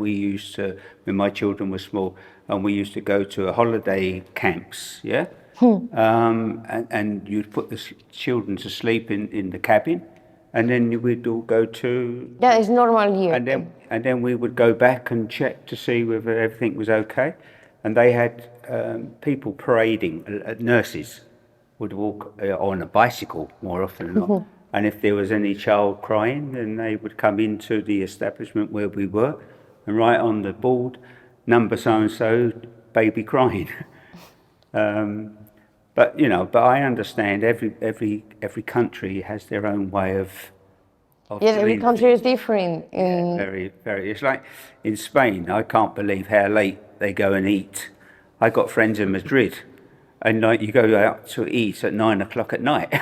my children were small, and we used to go to holiday camps, yeah? And you'd put the children to sleep in the cabin, and then we'd all go to... yeah, it's normal here. And then we would go back and check to see whether everything was okay. And they had people parading, nurses would walk on a bicycle more often than not. And if there was any child crying, then they would come into the establishment where we were and write on the board, number so-and-so, baby crying. But I understand every country has their own way of Yes, every doing country things. is different. Very, very. It's like in Spain, I can't believe how late they go and eat. I got friends in Madrid, and you go out to eat at 9 o'clock at night.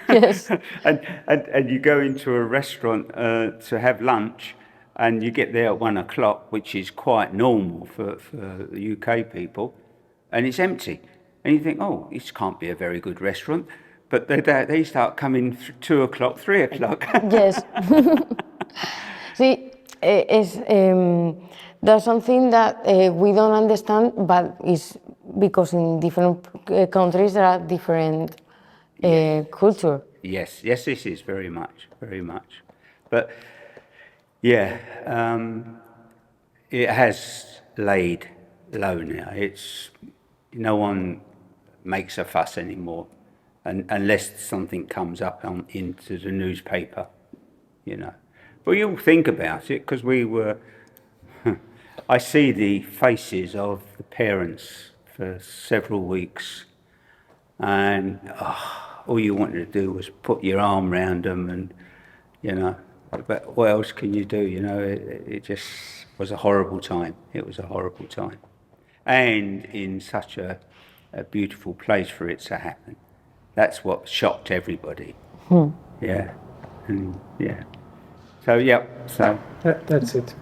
Yes. and you go into a restaurant to have lunch, and you get there at 1 o'clock, which is quite normal for the UK people, and it's empty. And you think, oh, this can't be a very good restaurant. But they start coming 2 o'clock, 3 o'clock. Yes. See, there's something that we don't understand, but it's because in different countries there are different culture. Yes, this is very much. But yeah, it has laid low now. No one makes a fuss anymore. Unless something comes up into the newspaper, But you'll think about it, because I see the faces of the parents for several weeks and all you wanted to do was put your arm around them, and but what else can you do? It just was a horrible time. It was a horrible time, and in such a beautiful place for it to happen. That's what shocked everybody. Yeah, and yeah. So That's it.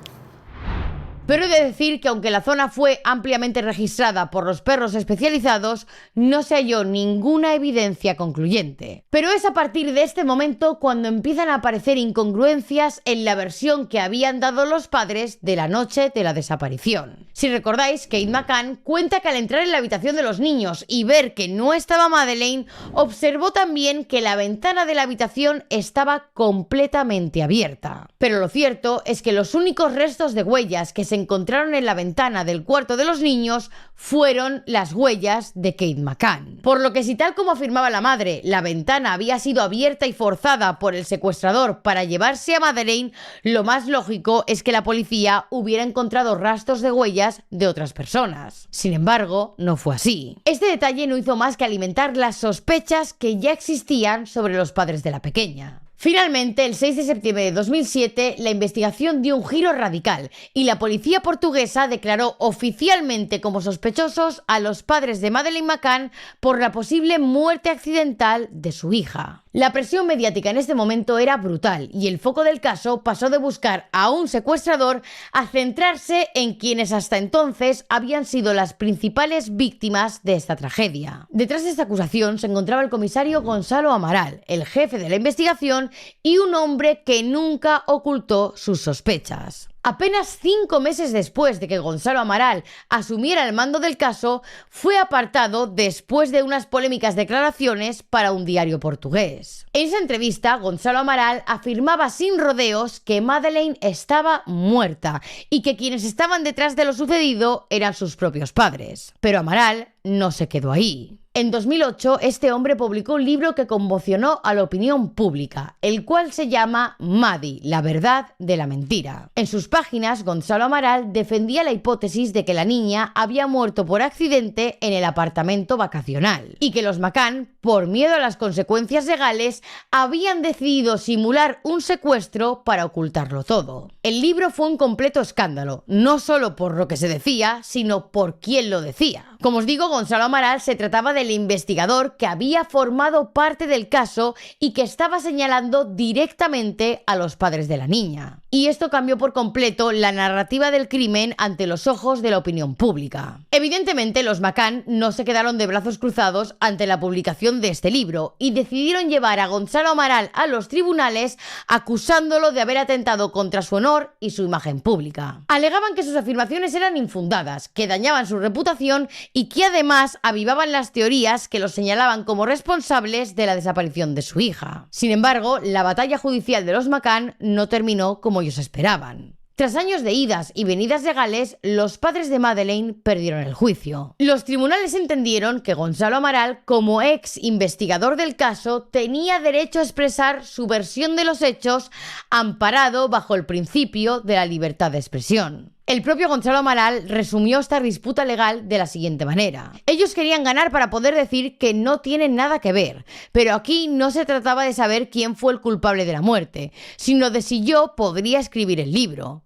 Pero he de decir que aunque la zona fue ampliamente registrada por los perros especializados, no se halló ninguna evidencia concluyente. Pero es a partir de este momento cuando empiezan a aparecer incongruencias en la versión que habían dado los padres de la noche de la desaparición. Si recordáis, Kate McCann cuenta que al entrar en la habitación de los niños y ver que no estaba Madeleine, observó también que la ventana de la habitación estaba completamente abierta. Pero lo cierto es que los únicos restos de huellas que se encontraron en la ventana del cuarto de los niños fueron las huellas de Kate McCann. Por lo que si tal como afirmaba la madre, la ventana había sido abierta y forzada por el secuestrador para llevarse a Madeleine, lo más lógico es que la policía hubiera encontrado rastros de huellas de otras personas. Sin embargo, no fue así. Este detalle no hizo más que alimentar las sospechas que ya existían sobre los padres de la pequeña. Finalmente, el 6 de septiembre de 2007, la investigación dio un giro radical y la policía portuguesa declaró oficialmente como sospechosos a los padres de Madeleine McCann por la posible muerte accidental de su hija. La presión mediática en este momento era brutal y el foco del caso pasó de buscar a un secuestrador a centrarse en quienes hasta entonces habían sido las principales víctimas de esta tragedia. Detrás de esta acusación se encontraba el comisario Gonzalo Amaral, el jefe de la investigación y un hombre que nunca ocultó sus sospechas. Apenas 5 meses después de que Gonzalo Amaral asumiera el mando del caso, fue apartado después de unas polémicas declaraciones para un diario portugués. En esa entrevista, Gonzalo Amaral afirmaba sin rodeos que Madeleine estaba muerta y que quienes estaban detrás de lo sucedido eran sus propios padres. Pero Amaral no se quedó ahí. En 2008, este hombre publicó un libro que conmocionó a la opinión pública, el cual se llama Maddie, la verdad de la mentira. En sus páginas, Gonzalo Amaral defendía la hipótesis de que la niña había muerto por accidente en el apartamento vacacional y que los McCann, por miedo a las consecuencias legales, habían decidido simular un secuestro para ocultarlo todo. El libro fue un completo escándalo, no solo por lo que se decía, sino por quién lo decía. Como os digo, Gonzalo Amaral se trataba del investigador que había formado parte del caso y que estaba señalando directamente a los padres de la niña. Y esto cambió por completo la narrativa del crimen ante los ojos de la opinión pública. Evidentemente, los McCann no se quedaron de brazos cruzados ante la publicación de este libro y decidieron llevar a Gonzalo Amaral a los tribunales acusándolo de haber atentado contra su honor y su imagen pública. Alegaban que sus afirmaciones eran infundadas, que dañaban su reputación y que además avivaban las teorías que los señalaban como responsables de la desaparición de su hija. Sin embargo, la batalla judicial de los McCann no terminó como ellos esperaban. Tras años de idas y venidas legales, los padres de Madeleine perdieron el juicio. Los tribunales entendieron que Gonzalo Amaral, como ex investigador del caso, tenía derecho a expresar su versión de los hechos, amparado bajo el principio de la libertad de expresión. El propio Gonzalo Amaral resumió esta disputa legal de la siguiente manera. Ellos querían ganar para poder decir que no tienen nada que ver, pero aquí no se trataba de saber quién fue el culpable de la muerte, sino de si yo podría escribir el libro.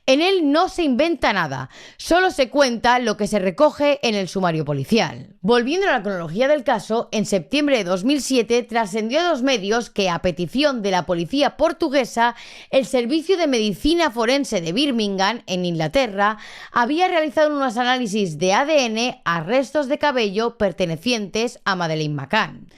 En él no se inventa nada, solo se cuenta lo que se recoge en el sumario policial. Volviendo a la cronología del caso, en septiembre de 2007 trascendió a los medios que, a petición de la policía portuguesa, el Servicio de Medicina Forense de Birmingham, en Inglaterra, había realizado unos análisis de ADN a restos de cabello pertenecientes a Madeleine McCann.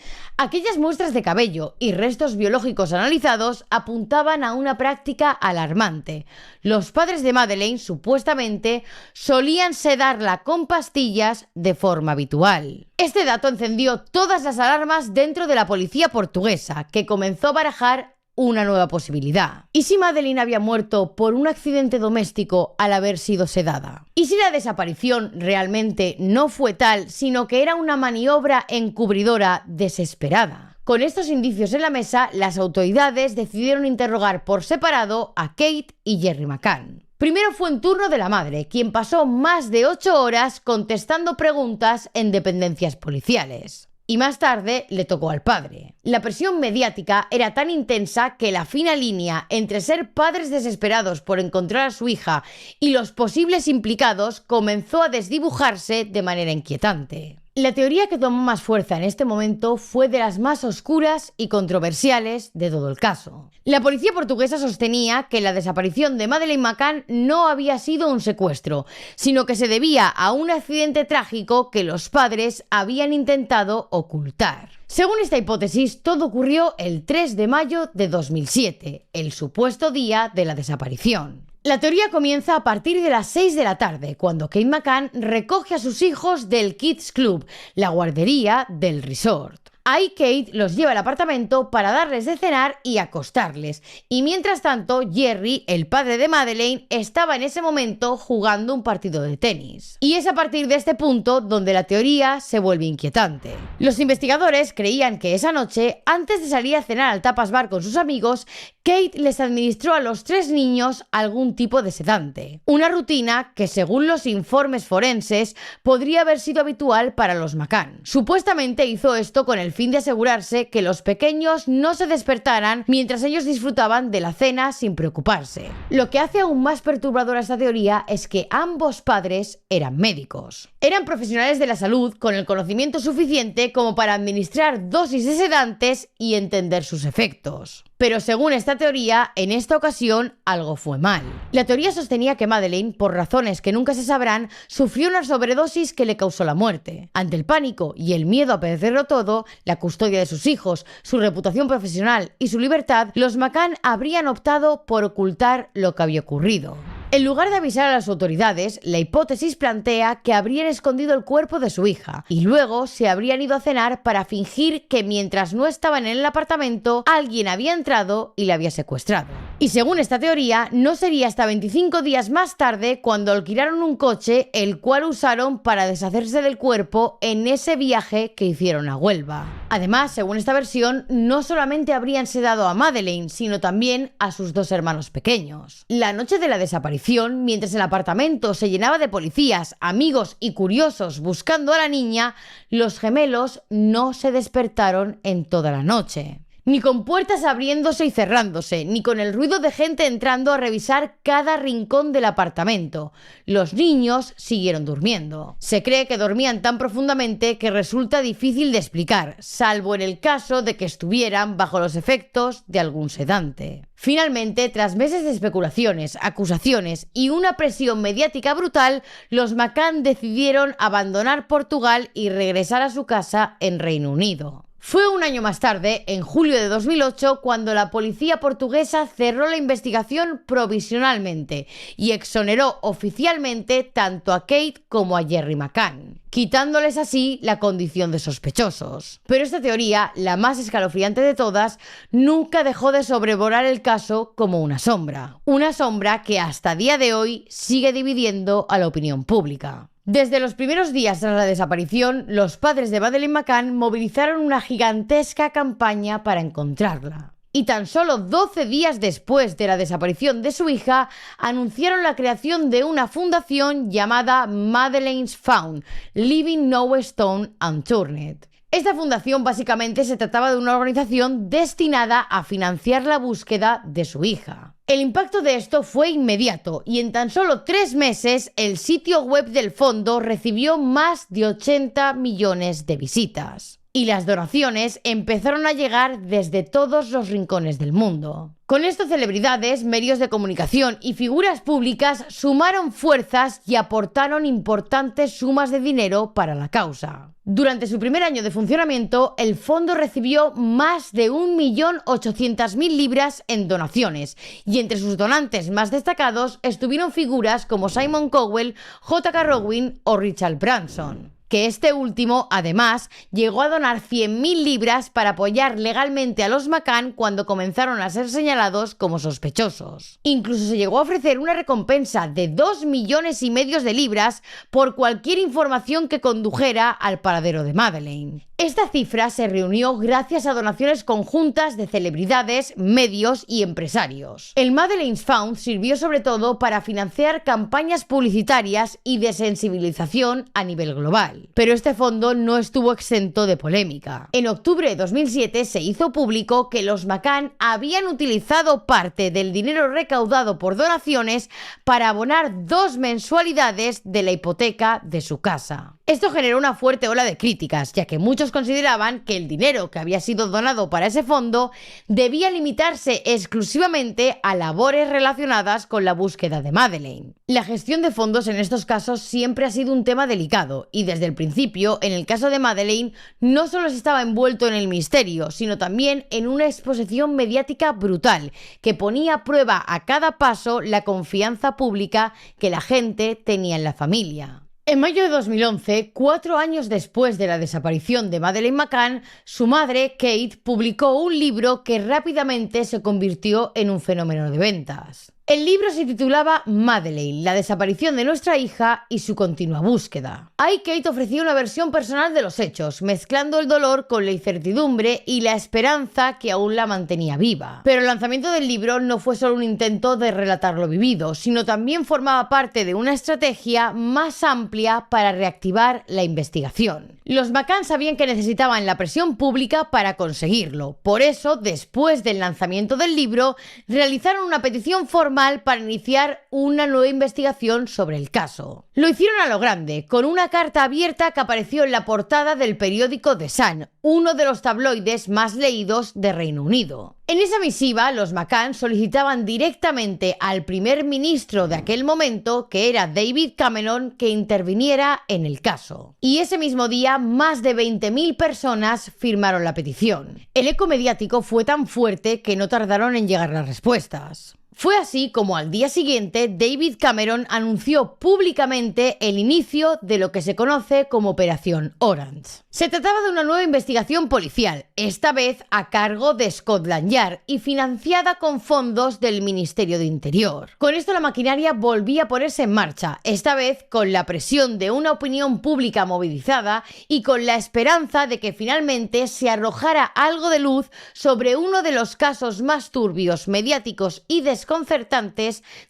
Aquellas muestras de cabello y restos biológicos analizados apuntaban a una práctica alarmante. Los padres de Madeleine, supuestamente, solían sedarla con pastillas de forma habitual. Este dato encendió todas las alarmas dentro de la policía portuguesa, que comenzó a barajar una nueva posibilidad. ¿Y si Madeleine había muerto por un accidente doméstico al haber sido sedada? ¿Y si la desaparición realmente no fue tal, sino que era una maniobra encubridora desesperada? Con estos indicios en la mesa, las autoridades decidieron interrogar por separado a Kate y Jerry McCann. Primero fue en turno de la madre, quien pasó más de 8 horas contestando preguntas en dependencias policiales. y más tarde le tocó al padre. La presión mediática era tan intensa que la fina línea entre ser padres desesperados por encontrar a su hija y los posibles implicados comenzó a desdibujarse de manera inquietante. La teoría que tomó más fuerza en este momento fue de las más oscuras y controversiales de todo el caso. La policía portuguesa sostenía que la desaparición de Madeleine McCann no había sido un secuestro, sino que se debía a un accidente trágico que los padres habían intentado ocultar. Según esta hipótesis, todo ocurrió el 3 de mayo de 2007, el supuesto día de la desaparición. La teoría comienza a partir de las 6 de la tarde, cuando Kate McCann recoge a sus hijos del Kids Club, la guardería del resort. Ahí Kate los lleva al apartamento para darles de cenar y acostarles. Y mientras tanto, Jerry, el padre de Madeleine, estaba en ese momento jugando un partido de tenis. Y es a partir de este punto donde la teoría se vuelve inquietante. Los investigadores creían que esa noche, antes de salir a cenar al tapas bar con sus amigos, Kate les administró a los 3 niños algún tipo de sedante. Una rutina que, según los informes forenses, podría haber sido habitual para los McCann. Supuestamente hizo esto con el fin de asegurarse que los pequeños no se despertaran mientras ellos disfrutaban de la cena sin preocuparse. Lo que hace aún más perturbadora esta teoría es que ambos padres eran médicos. Eran profesionales de la salud con el conocimiento suficiente como para administrar dosis de sedantes y entender sus efectos. Pero según esta teoría, en esta ocasión algo fue mal. La teoría sostenía que Madeleine, por razones que nunca se sabrán, sufrió una sobredosis que le causó la muerte. Ante el pánico y el miedo a perderlo todo, la custodia de sus hijos, su reputación profesional y su libertad, los McCann habrían optado por ocultar lo que había ocurrido. En lugar de avisar a las autoridades, la hipótesis plantea que habrían escondido el cuerpo de su hija y luego se habrían ido a cenar para fingir que mientras no estaban en el apartamento, alguien había entrado y la había secuestrado. Y según esta teoría, no sería hasta 25 días más tarde cuando alquilaron un coche, el cual usaron para deshacerse del cuerpo en ese viaje que hicieron a Huelva. Además, según esta versión, no solamente habrían sedado a Madeleine, sino también a sus 2 hermanos pequeños. La noche de la desaparición, mientras el apartamento se llenaba de policías, amigos y curiosos buscando a la niña, los gemelos no se despertaron en toda la noche. Ni con puertas abriéndose y cerrándose, ni con el ruido de gente entrando a revisar cada rincón del apartamento. Los niños siguieron durmiendo. Se cree que dormían tan profundamente que resulta difícil de explicar, salvo en el caso de que estuvieran bajo los efectos de algún sedante. Finalmente, tras meses de especulaciones, acusaciones y una presión mediática brutal, los McCann decidieron abandonar Portugal y regresar a su casa en Reino Unido. Fue un año más tarde, en julio de 2008, cuando la policía portuguesa cerró la investigación provisionalmente y exoneró oficialmente tanto a Kate como a Jerry McCann, quitándoles así la condición de sospechosos. Pero esta teoría, la más escalofriante de todas, nunca dejó de sobrevolar el caso como una sombra que hasta día de hoy sigue dividiendo a la opinión pública. Desde los primeros días tras la desaparición, los padres de Madeleine McCann movilizaron una gigantesca campaña para encontrarla. Y tan solo 12 días después de la desaparición de su hija, anunciaron la creación de una fundación llamada Madeleine's Found, Leaving No Stone Unturned. Esta fundación básicamente se trataba de una organización destinada a financiar la búsqueda de su hija. El impacto de esto fue inmediato y en tan solo 3 meses el sitio web del fondo recibió más de 80 millones de visitas. Y las donaciones empezaron a llegar desde todos los rincones del mundo. Con esto, celebridades, medios de comunicación y figuras públicas sumaron fuerzas y aportaron importantes sumas de dinero para la causa. Durante su primer año de funcionamiento, el fondo recibió más de 1.800.000 libras en donaciones, y entre sus donantes más destacados estuvieron figuras como Simon Cowell, J.K. Rowling o Richard Branson. Que este último, además, llegó a donar 100.000 libras para apoyar legalmente a los McCann cuando comenzaron a ser señalados como sospechosos. Incluso se llegó a ofrecer una recompensa de 2,5 millones de libras por cualquier información que condujera al paradero de Madeleine. Esta cifra se reunió gracias a donaciones conjuntas de celebridades, medios y empresarios. El Madeleine's Fund sirvió sobre todo para financiar campañas publicitarias y de sensibilización a nivel global. Pero este fondo no estuvo exento de polémica. En octubre de 2007 se hizo público que los McCann habían utilizado parte del dinero recaudado por donaciones para abonar 2 mensualidades de la hipoteca de su casa. Esto generó una fuerte ola de críticas, ya que muchos consideraban que el dinero que había sido donado para ese fondo debía limitarse exclusivamente a labores relacionadas con la búsqueda de Madeleine. La gestión de fondos en estos casos siempre ha sido un tema delicado, y desde el principio, en el caso de Madeleine, no solo se estaba envuelto en el misterio, sino también en una exposición mediática brutal, que ponía a prueba a cada paso la confianza pública que la gente tenía en la familia. En mayo de 2011, 4 años después de la desaparición de Madeleine McCann, su madre, Kate, publicó un libro que rápidamente se convirtió en un fenómeno de ventas. El libro se titulaba Madeleine, la desaparición de nuestra hija y su continua búsqueda. Ahí Kate ofrecía una versión personal de los hechos, mezclando el dolor con la incertidumbre y la esperanza que aún la mantenía viva. Pero el lanzamiento del libro no fue solo un intento de relatar lo vivido, sino también formaba parte de una estrategia más amplia para reactivar la investigación. Los McCann sabían que necesitaban la presión pública para conseguirlo. Por eso, después del lanzamiento del libro, realizaron una petición formal para iniciar una nueva investigación sobre el caso. Lo hicieron a lo grande, con una carta abierta que apareció en la portada del periódico The Sun, uno de los tabloides más leídos de Reino Unido. En esa misiva, los McCann solicitaban directamente al primer ministro de aquel momento, que era David Cameron, que interviniera en el caso. Y ese mismo día, más de 20.000 personas firmaron la petición. El eco mediático fue tan fuerte que no tardaron en llegar las respuestas. Fue así como al día siguiente David Cameron anunció públicamente el inicio de lo que se conoce como Operación Orange. Se trataba de una nueva investigación policial, esta vez a cargo de Scotland Yard y financiada con fondos del Ministerio de Interior. Con esto la maquinaria volvía a ponerse en marcha, esta vez con la presión de una opinión pública movilizada y con la esperanza de que finalmente se arrojara algo de luz sobre uno de los casos más turbios, mediáticos y desconcertantes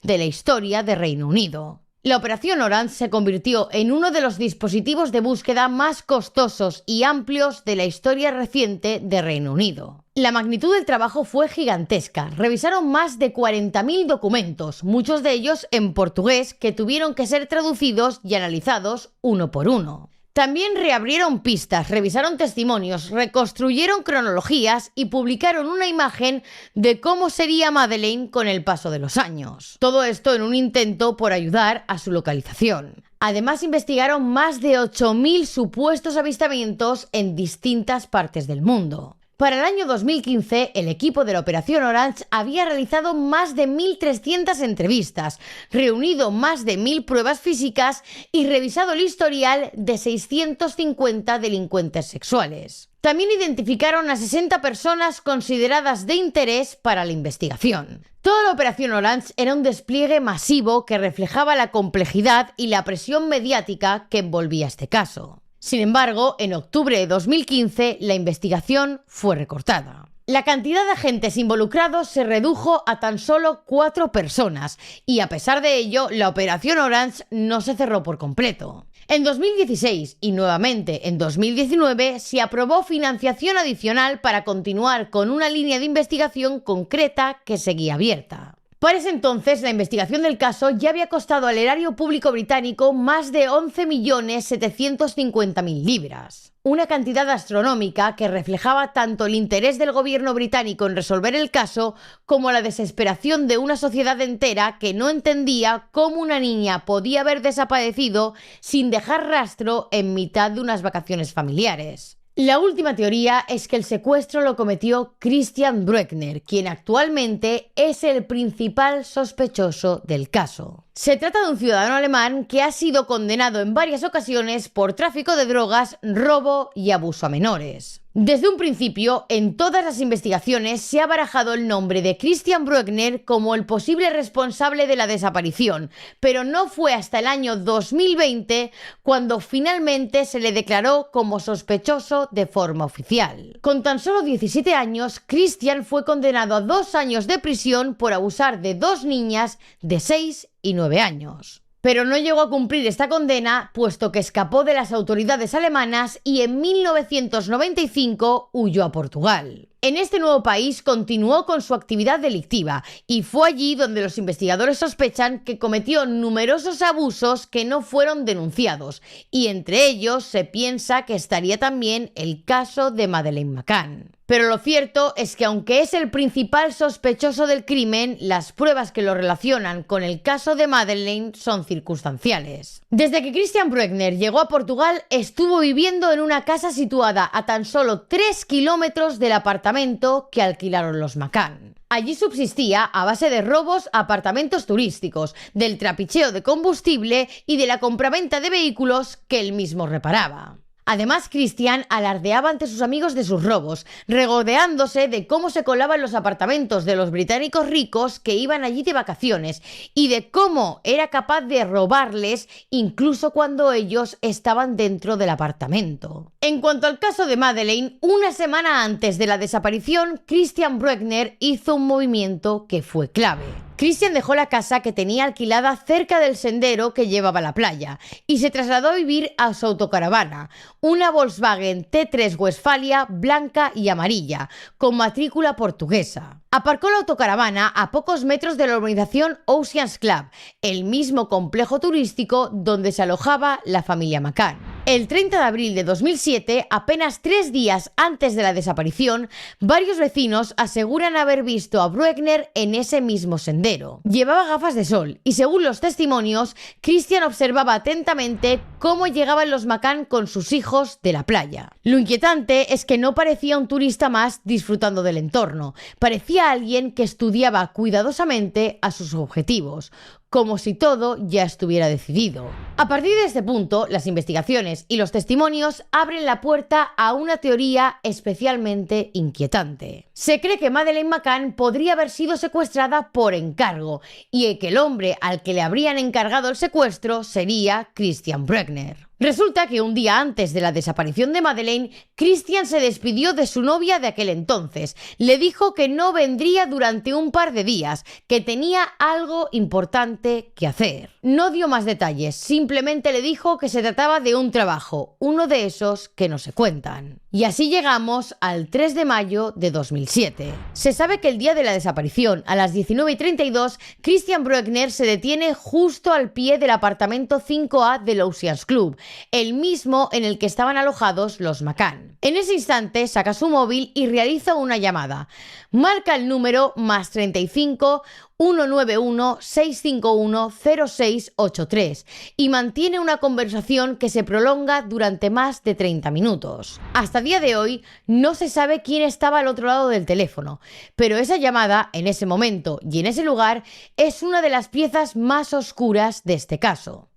de la historia de Reino Unido. La Operación Orange se convirtió en uno de los dispositivos de búsqueda más costosos y amplios de la historia reciente de Reino Unido. La magnitud del trabajo fue gigantesca. Revisaron más de 40.000 documentos, muchos de ellos en portugués, que tuvieron que ser traducidos y analizados uno por uno. También reabrieron pistas, revisaron testimonios, reconstruyeron cronologías y publicaron una imagen de cómo sería Madeleine con el paso de los años. Todo esto en un intento por ayudar a su localización. Además, investigaron más de 8.000 supuestos avistamientos en distintas partes del mundo. Para el año 2015, el equipo de la Operación Orange había realizado más de 1.300 entrevistas, reunido más de 1.000 pruebas físicas y revisado el historial de 650 delincuentes sexuales. También identificaron a 60 personas consideradas de interés para la investigación. Toda la Operación Orange era un despliegue masivo que reflejaba la complejidad y la presión mediática que envolvía este caso. Sin embargo, en octubre de 2015, la investigación fue recortada. La cantidad de agentes involucrados se redujo a tan solo 4 personas y, a pesar de ello, la Operación Orange no se cerró por completo. En 2016 y nuevamente en 2019 se aprobó financiación adicional para continuar con una línea de investigación concreta que seguía abierta. Para ese entonces, la investigación del caso ya había costado al erario público británico más de 11.750.000 libras. Una cantidad astronómica que reflejaba tanto el interés del gobierno británico en resolver el caso como la desesperación de una sociedad entera que no entendía cómo una niña podía haber desaparecido sin dejar rastro en mitad de unas vacaciones familiares. La última teoría es que el secuestro lo cometió Christian Bruckner, quien actualmente es el principal sospechoso del caso. Se trata de un ciudadano alemán que ha sido condenado en varias ocasiones por tráfico de drogas, robo y abuso a menores. Desde un principio, en todas las investigaciones se ha barajado el nombre de Christian Bruckner como el posible responsable de la desaparición, pero no fue hasta el año 2020 cuando finalmente se le declaró como sospechoso de forma oficial. Con tan solo 17 años, Christian fue condenado a 2 años de prisión por abusar de 2 niñas de 6 y 9 años. Pero no llegó a cumplir esta condena, puesto que escapó de las autoridades alemanas y en 1995 huyó a Portugal. En este nuevo país continuó con su actividad delictiva y fue allí donde los investigadores sospechan que cometió numerosos abusos que no fueron denunciados, y entre ellos se piensa que estaría también el caso de Madeleine McCann. Pero lo cierto es que aunque es el principal sospechoso del crimen, las pruebas que lo relacionan con el caso de Madeleine son circunstanciales. Desde que Christian Bruckner llegó a Portugal, estuvo viviendo en una casa situada a tan solo 3 kilómetros del apartamento que alquilaron los McCann. Allí subsistía a base de robos a apartamentos turísticos, del trapicheo de combustible y de la compraventa de vehículos que él mismo reparaba. Además, Christian alardeaba ante sus amigos de sus robos, regodeándose de cómo se colaba en los apartamentos de los británicos ricos que iban allí de vacaciones y de cómo era capaz de robarles incluso cuando ellos estaban dentro del apartamento. En cuanto al caso de Madeleine, una semana antes de la desaparición, Christian Bruckner hizo un movimiento que fue clave. Christian dejó la casa que tenía alquilada cerca del sendero que llevaba a la playa y se trasladó a vivir a su autocaravana, una Volkswagen T3 Westfalia blanca y amarilla, con matrícula portuguesa. Aparcó la autocaravana a pocos metros de la urbanización Oceans Club, el mismo complejo turístico donde se alojaba la familia McCann. El 30 de abril de 2007, apenas 3 días antes de la desaparición, varios vecinos aseguran haber visto a Bruckner en ese mismo sendero. Llevaba gafas de sol y, según los testimonios, Christian observaba atentamente cómo llegaban los McCann con sus hijos de la playa. Lo inquietante es que no parecía un turista más disfrutando del entorno, parecía alguien que estudiaba cuidadosamente a sus objetivos, como si todo ya estuviera decidido. A partir de este punto, las investigaciones y los testimonios abren la puerta a una teoría especialmente inquietante. Se cree que Madeleine McCann podría haber sido secuestrada por encargo y que el hombre al que le habrían encargado el secuestro sería Christian Bruckner. Resulta que un día antes de la desaparición de Madeleine, Christian se despidió de su novia de aquel entonces. Le dijo que no vendría durante un par de días, que tenía algo importante que hacer. No dio más detalles, simplemente le dijo que se trataba de un trabajo, uno de esos que no se cuentan. Y así llegamos al 3 de mayo de 2007. Se sabe que el día de la desaparición, a las 19:32, Christian Bruckner se detiene justo al pie del apartamento 5A del Oceans Club, el mismo en el que estaban alojados los McCann. En ese instante saca su móvil y realiza una llamada. Marca el número +35 191 651 0683 y mantiene una conversación que se prolonga durante más de 30 minutos. Hasta día de hoy no se sabe quién estaba al otro lado del teléfono, pero esa llamada en ese momento y en ese lugar es una de las piezas más oscuras de este caso.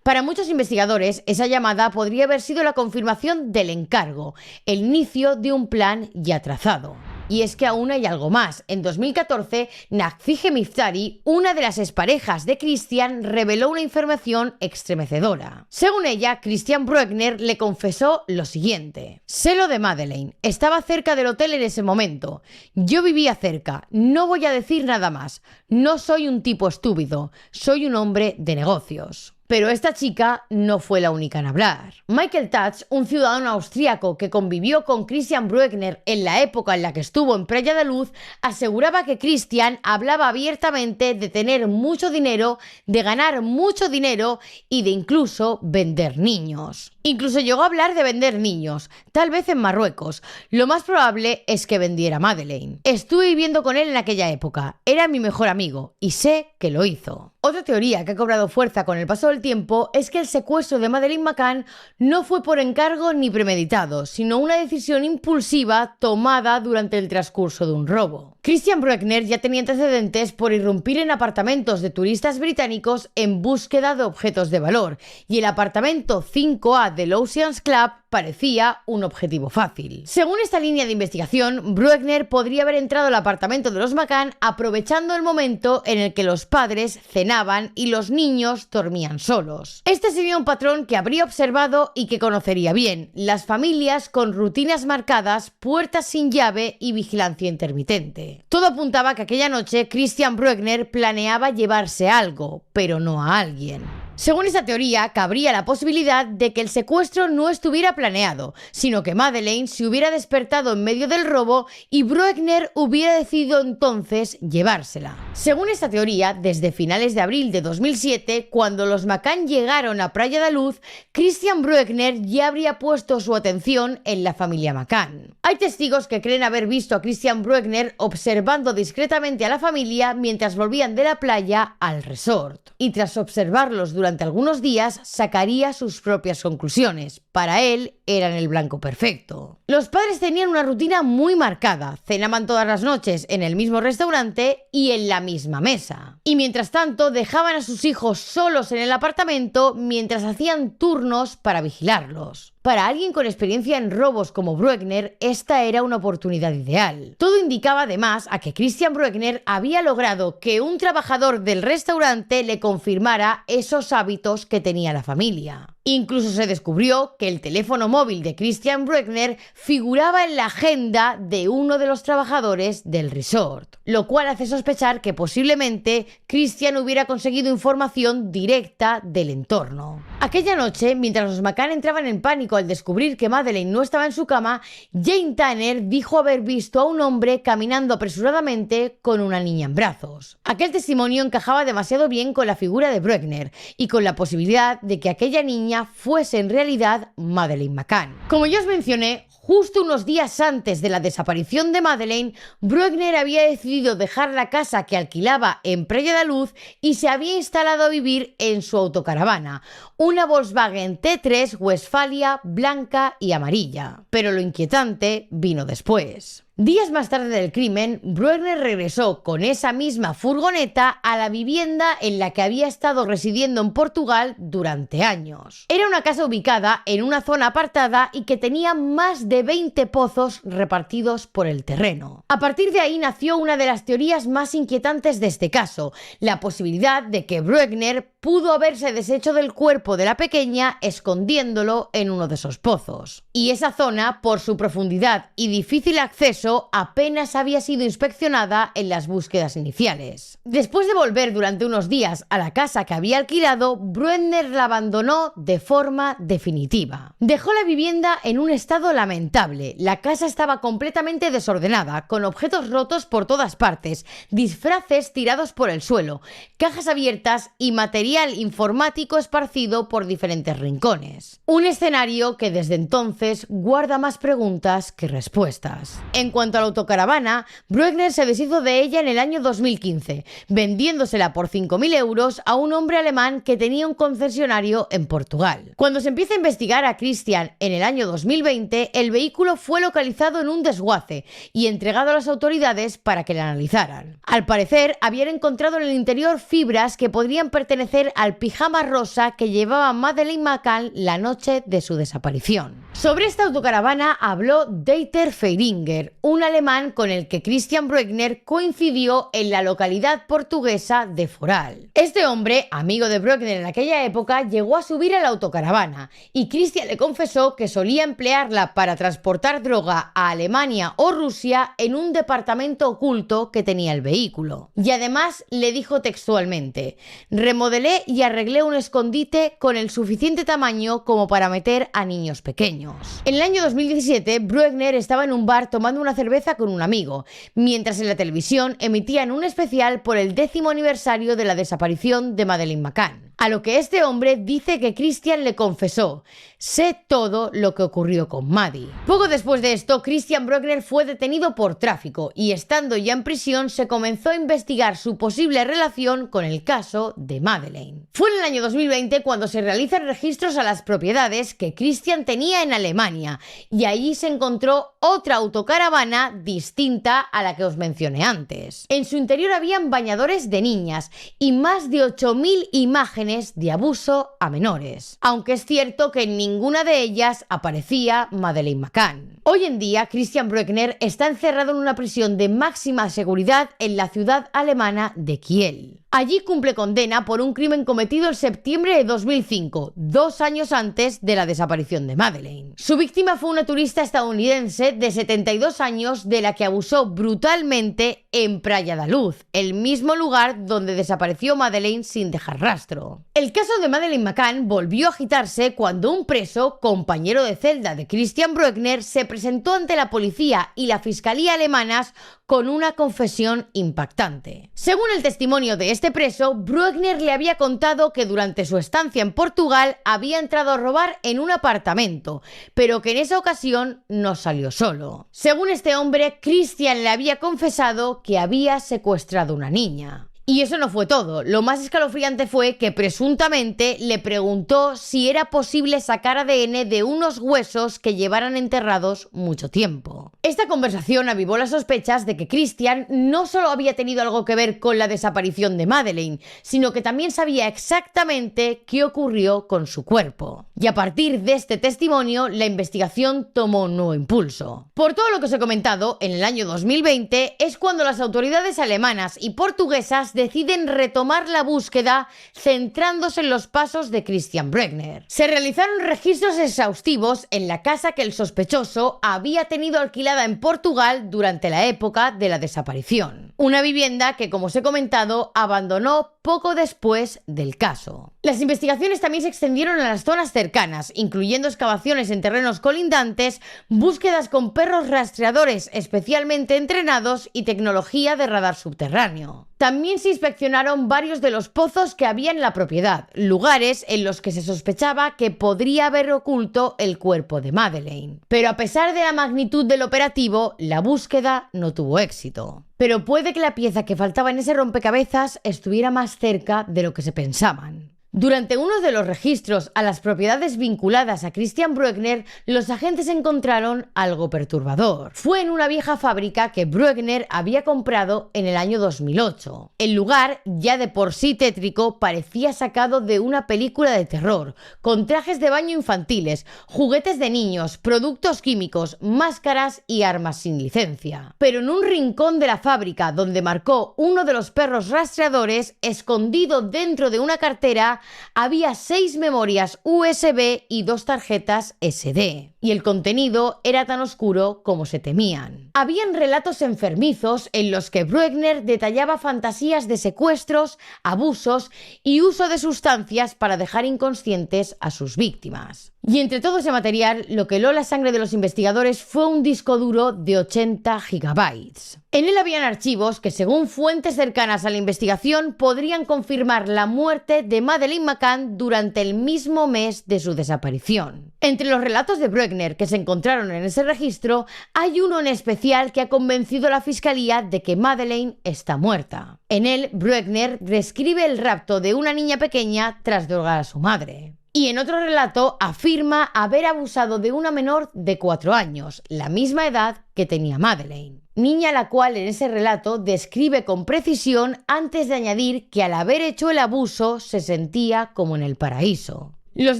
Para muchos investigadores, esa llamada podría haber sido la confirmación del encargo, el inicio de un plan ya trazado. Y es que aún hay algo más. En 2014, Nakfiche Miftari, una de las exparejas de Christian, reveló una información estremecedora. Según ella, Christian Bruckner le confesó lo siguiente: sé lo de Madeleine, estaba cerca del hotel en ese momento. Yo vivía cerca, no voy a decir nada más. No soy un tipo estúpido, soy un hombre de negocios. Pero esta chica no fue la única en hablar. Michael Tatz, un ciudadano austríaco que convivió con Christian Bruckner en la época en la que estuvo en Praia da Luz, aseguraba que Christian hablaba abiertamente de tener mucho dinero, de ganar mucho dinero y de incluso vender niños. Incluso llegó a hablar de vender niños, tal vez en Marruecos. Lo más probable es que vendiera a Madeleine. Estuve viviendo con él en aquella época, era mi mejor amigo y sé que lo hizo. Otra teoría que ha cobrado fuerza con el paso del tiempo es que el secuestro de Madeleine McCann no fue por encargo ni premeditado, sino una decisión impulsiva tomada durante el transcurso de un robo. Christian Brueckner ya tenía antecedentes por irrumpir en apartamentos de turistas británicos en búsqueda de objetos de valor, y el apartamento 5A del Oceans Club parecía un objetivo fácil. Según esta línea de investigación, Brueckner podría haber entrado al apartamento de los McCann aprovechando el momento en el que los padres cenaban y los niños dormían solos. Este sería un patrón que habría observado y que conocería bien: las familias con rutinas marcadas, puertas sin llave y vigilancia intermitente. Todo apuntaba a que aquella noche Christian Brueckner planeaba llevarse algo, pero no a alguien. Según esta teoría, cabría la posibilidad de que el secuestro no estuviera planeado, sino que Madeleine se hubiera despertado en medio del robo y Brueckner hubiera decidido entonces llevársela. Según esta teoría, desde finales de abril de 2007, cuando los McCann llegaron a Praia da Luz, Christian Brueckner ya habría puesto su atención en la familia McCann. Hay testigos que creen haber visto a Christian Brueckner observando discretamente a la familia mientras volvían de la playa al resort, y tras observarlos durante algunos días sacaría sus propias conclusiones. Para él eran el blanco perfecto. Los padres tenían una rutina muy marcada: cenaban todas las noches en el mismo restaurante y en la misma mesa. Y mientras tanto dejaban a sus hijos solos en el apartamento mientras hacían turnos para vigilarlos. Para alguien con experiencia en robos como Brueckner, esta era una oportunidad ideal. Todo indicaba además a que Christian Brueckner había logrado que un trabajador del restaurante le confirmara esos hábitos que tenía la familia. Incluso se descubrió que el teléfono móvil de Christian Brueckner figuraba en la agenda de uno de los trabajadores del resort, lo cual hace sospechar que posiblemente Christian hubiera conseguido información directa del entorno. Aquella noche, mientras los McCann entraban en pánico al descubrir que Madeleine no estaba en su cama, Jane Tanner dijo haber visto a un hombre caminando apresuradamente con una niña en brazos. Aquel testimonio encajaba demasiado bien con la figura de Brueckner y con la posibilidad de que aquella niña fuese en realidad Madeleine McCann. Como ya os mencioné, justo unos días antes de la desaparición de Madeleine, Brueckner había decidido dejar la casa que alquilaba en Praia da Luz y se había instalado a vivir en su autocaravana, una Volkswagen T3 Westfalia blanca y amarilla. Pero lo inquietante vino después. Días más tarde del crimen, Brueckner regresó con esa misma furgoneta a la vivienda en la que había estado residiendo en Portugal durante años. Era una casa ubicada en una zona apartada y que tenía más de 20 pozos repartidos por el terreno. A partir de ahí nació una de las teorías más inquietantes de este caso: la posibilidad de que Brueckner pudo haberse deshecho del cuerpo de la pequeña escondiéndolo en uno de esos pozos. Y esa zona, por su profundidad y difícil acceso, apenas había sido inspeccionada en las búsquedas iniciales. Después de volver durante unos días a la casa que había alquilado, Brueckner la abandonó de forma definitiva. Dejó la vivienda en un estado lamentable. La casa estaba completamente desordenada, con objetos rotos por todas partes, disfraces tirados por el suelo, cajas abiertas y material informático esparcido por diferentes rincones. Un escenario que desde entonces guarda más preguntas que respuestas. En cuanto a la autocaravana, Brueckner se deshizo de ella en el año 2015, vendiéndosela por 5.000 euros a un hombre alemán que tenía un concesionario en Portugal. Cuando se empieza a investigar a Christian en el año 2020, el vehículo fue localizado en un desguace y entregado a las autoridades para que la analizaran. Al parecer, habían encontrado en el interior fibras que podrían pertenecer al pijama rosa que llevaba Madeleine McCann la noche de su desaparición. Sobre esta autocaravana habló Dieter Feiringer, un alemán con el que Christian Brueckner coincidió en la localidad portuguesa de Foral. Este hombre, amigo de Brueckner en aquella época, llegó a subir a la autocaravana y Christian le confesó que solía emplearla para transportar droga a Alemania o Rusia en un departamento oculto que tenía el vehículo. Y además le dijo textualmente: remodelé y arreglé un escondite con el suficiente tamaño como para meter a niños pequeños. En el año 2017, Brueckner estaba en un bar tomando una cerveza con un amigo, mientras en la televisión emitían un especial por el 10º aniversario de la desaparición de Madeleine McCann. A lo que este hombre dice que Christian le confesó: sé todo lo que ocurrió con Maddie. Poco después de esto, Christian Bruckner fue detenido por tráfico y, estando ya en prisión, se comenzó a investigar su posible relación con el caso de Madeleine. Fue en el año 2020 cuando se realizan registros a las propiedades que Christian tenía en Alemania, y allí se encontró otra autocaravana distinta a la que os mencioné antes. En su interior habían bañadores de niñas y más de 8.000 imágenes de abuso a menores, aunque es cierto que en ninguna de ellas aparecía Madeleine McCann. Hoy en día, Christian Bruckner está encerrado en una prisión de máxima seguridad en la ciudad alemana de Kiel. Allí cumple condena por un crimen cometido en septiembre de 2005, 2 años antes de la desaparición de Madeleine. Su víctima fue una turista estadounidense de 72 años de la que abusó brutalmente en Praia da Luz, el mismo lugar donde desapareció Madeleine sin dejar rastro. El caso de Madeleine McCann volvió a agitarse cuando un preso, compañero de celda de Christian Bruckner, se presentó ante la policía y la fiscalía alemanas con una confesión impactante. Según el testimonio de este preso, Bruckner le había contado que durante su estancia en Portugal había entrado a robar en un apartamento, pero que en esa ocasión no salió solo. Según este hombre, Christian le había confesado que había secuestrado una niña. Y eso no fue todo. Lo más escalofriante fue que presuntamente le preguntó si era posible sacar ADN de unos huesos que llevaran enterrados mucho tiempo. Esta conversación avivó las sospechas de que Christian no solo había tenido algo que ver con la desaparición de Madeleine, sino que también sabía exactamente qué ocurrió con su cuerpo. Y a partir de este testimonio, la investigación tomó un nuevo impulso. Por todo lo que os he comentado, en el año 2020 es cuando las autoridades alemanas y portuguesas deciden retomar la búsqueda centrándose en los pasos de Christian Bruckner. Se realizaron registros exhaustivos en la casa que el sospechoso había tenido alquilada en Portugal durante la época de la desaparición. Una vivienda que, como os he comentado, abandonó poco después del caso. Las investigaciones también se extendieron a las zonas cercanas, incluyendo excavaciones en terrenos colindantes, búsquedas con perros rastreadores especialmente entrenados y tecnología de radar subterráneo. También se inspeccionaron varios de los pozos que había en la propiedad, lugares en los que se sospechaba que podría haber oculto el cuerpo de Madeleine. Pero a pesar de la magnitud del operativo, la búsqueda no tuvo éxito. Pero puede que la pieza que faltaba en ese rompecabezas estuviera más cerca de lo que se pensaban. Durante uno de los registros a las propiedades vinculadas a Christian Bruckner, los agentes encontraron algo perturbador. Fue en una vieja fábrica que Bruckner había comprado en el año 2008. El lugar, ya de por sí tétrico, parecía sacado de una película de terror, con trajes de baño infantiles, juguetes de niños, productos químicos, máscaras y armas sin licencia. Pero en un rincón de la fábrica, donde marcó uno de los perros rastreadores, escondido dentro de una cartera, había 6 memorias USB y 2 tarjetas SD. Y el contenido era tan oscuro como se temían. Habían relatos enfermizos en los que Bruckner detallaba fantasías de secuestros, abusos y uso de sustancias para dejar inconscientes a sus víctimas. Y entre todo ese material, lo que heló la sangre de los investigadores fue un disco duro de 80 gigabytes. En él habían archivos que, según fuentes cercanas a la investigación, podrían confirmar la muerte de Madeleine McCann durante el mismo mes de su desaparición. Entre los relatos de Bruckner que se encontraron en ese registro, hay uno en especial que ha convencido a la fiscalía de que Madeleine está muerta. En él, Bruckner describe el rapto de una niña pequeña tras drogar a su madre. Y en otro relato afirma haber abusado de una menor de 4 años, la misma edad que tenía Madeleine. Niña la cual en ese relato describe con precisión antes de añadir que al haber hecho el abuso se sentía como en el paraíso. Los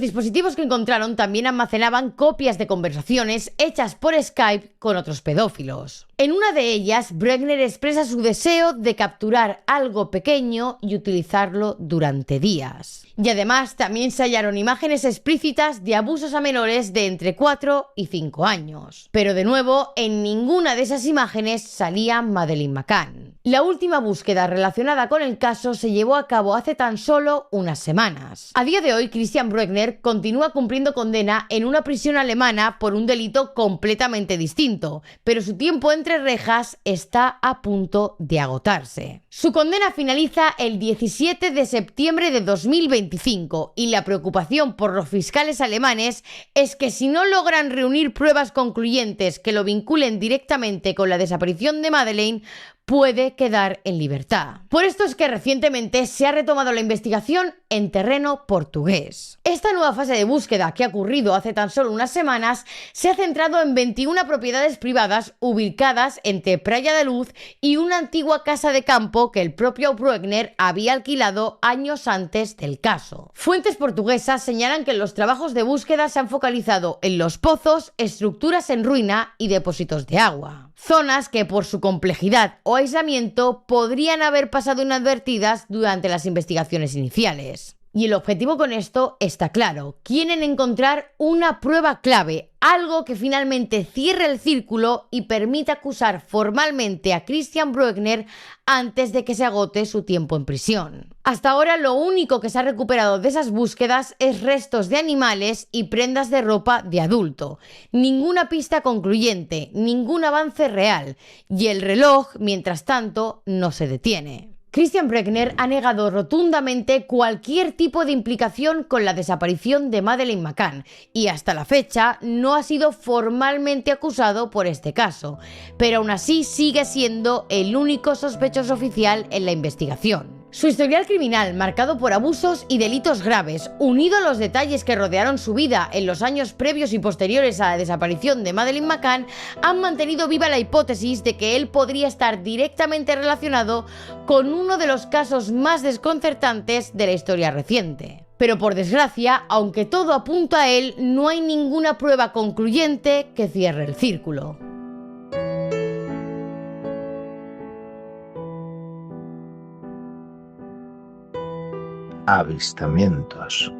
dispositivos que encontraron también almacenaban copias de conversaciones hechas por Skype con otros pedófilos. En una de ellas, Bruckner expresa su deseo de capturar algo pequeño y utilizarlo durante días. Y además también se hallaron imágenes explícitas de abusos a menores de entre 4 y 5 años. Pero de nuevo, en ninguna de esas imágenes salía Madeleine McCann. La última búsqueda relacionada con el caso se llevó a cabo hace tan solo unas semanas. A día de hoy, Christian Bruckner Bruckner continúa cumpliendo condena en una prisión alemana por un delito completamente distinto, pero su tiempo entre rejas está a punto de agotarse. Su condena finaliza el 17 de septiembre de 2025 y la preocupación por los fiscales alemanes es que si no logran reunir pruebas concluyentes que lo vinculen directamente con la desaparición de Madeleine, puede quedar en libertad. Por esto es que recientemente se ha retomado la investigación en terreno portugués. Esta nueva fase de búsqueda, que ha ocurrido hace tan solo unas semanas, se ha centrado en 21 propiedades privadas ubicadas entre Praia da Luz y una antigua casa de campo que el propio Bruckner había alquilado años antes del caso. Fuentes portuguesas señalan que los trabajos de búsqueda se han focalizado en los pozos, estructuras en ruina y depósitos de agua. Zonas que por su complejidad o aislamiento podrían haber pasado inadvertidas durante las investigaciones iniciales. Y el objetivo con esto está claro: quieren encontrar una prueba clave, algo que finalmente cierre el círculo y permita acusar formalmente a Christian Bruckner antes de que se agote su tiempo en prisión. Hasta ahora lo único que se ha recuperado de esas búsquedas es restos de animales y prendas de ropa de adulto. Ninguna pista concluyente, ningún avance real, y el reloj, mientras tanto, no se detiene. Christian Bruckner ha negado rotundamente cualquier tipo de implicación con la desaparición de Madeleine McCann y hasta la fecha no ha sido formalmente acusado por este caso, pero aún así sigue siendo el único sospechoso oficial en la investigación. Su historial criminal, marcado por abusos y delitos graves, unido a los detalles que rodearon su vida en los años previos y posteriores a la desaparición de Madeleine McCann, han mantenido viva la hipótesis de que él podría estar directamente relacionado con uno de los casos más desconcertantes de la historia reciente. Pero por desgracia, aunque todo apunta a él, no hay ninguna prueba concluyente que cierre el círculo. Avistamientos.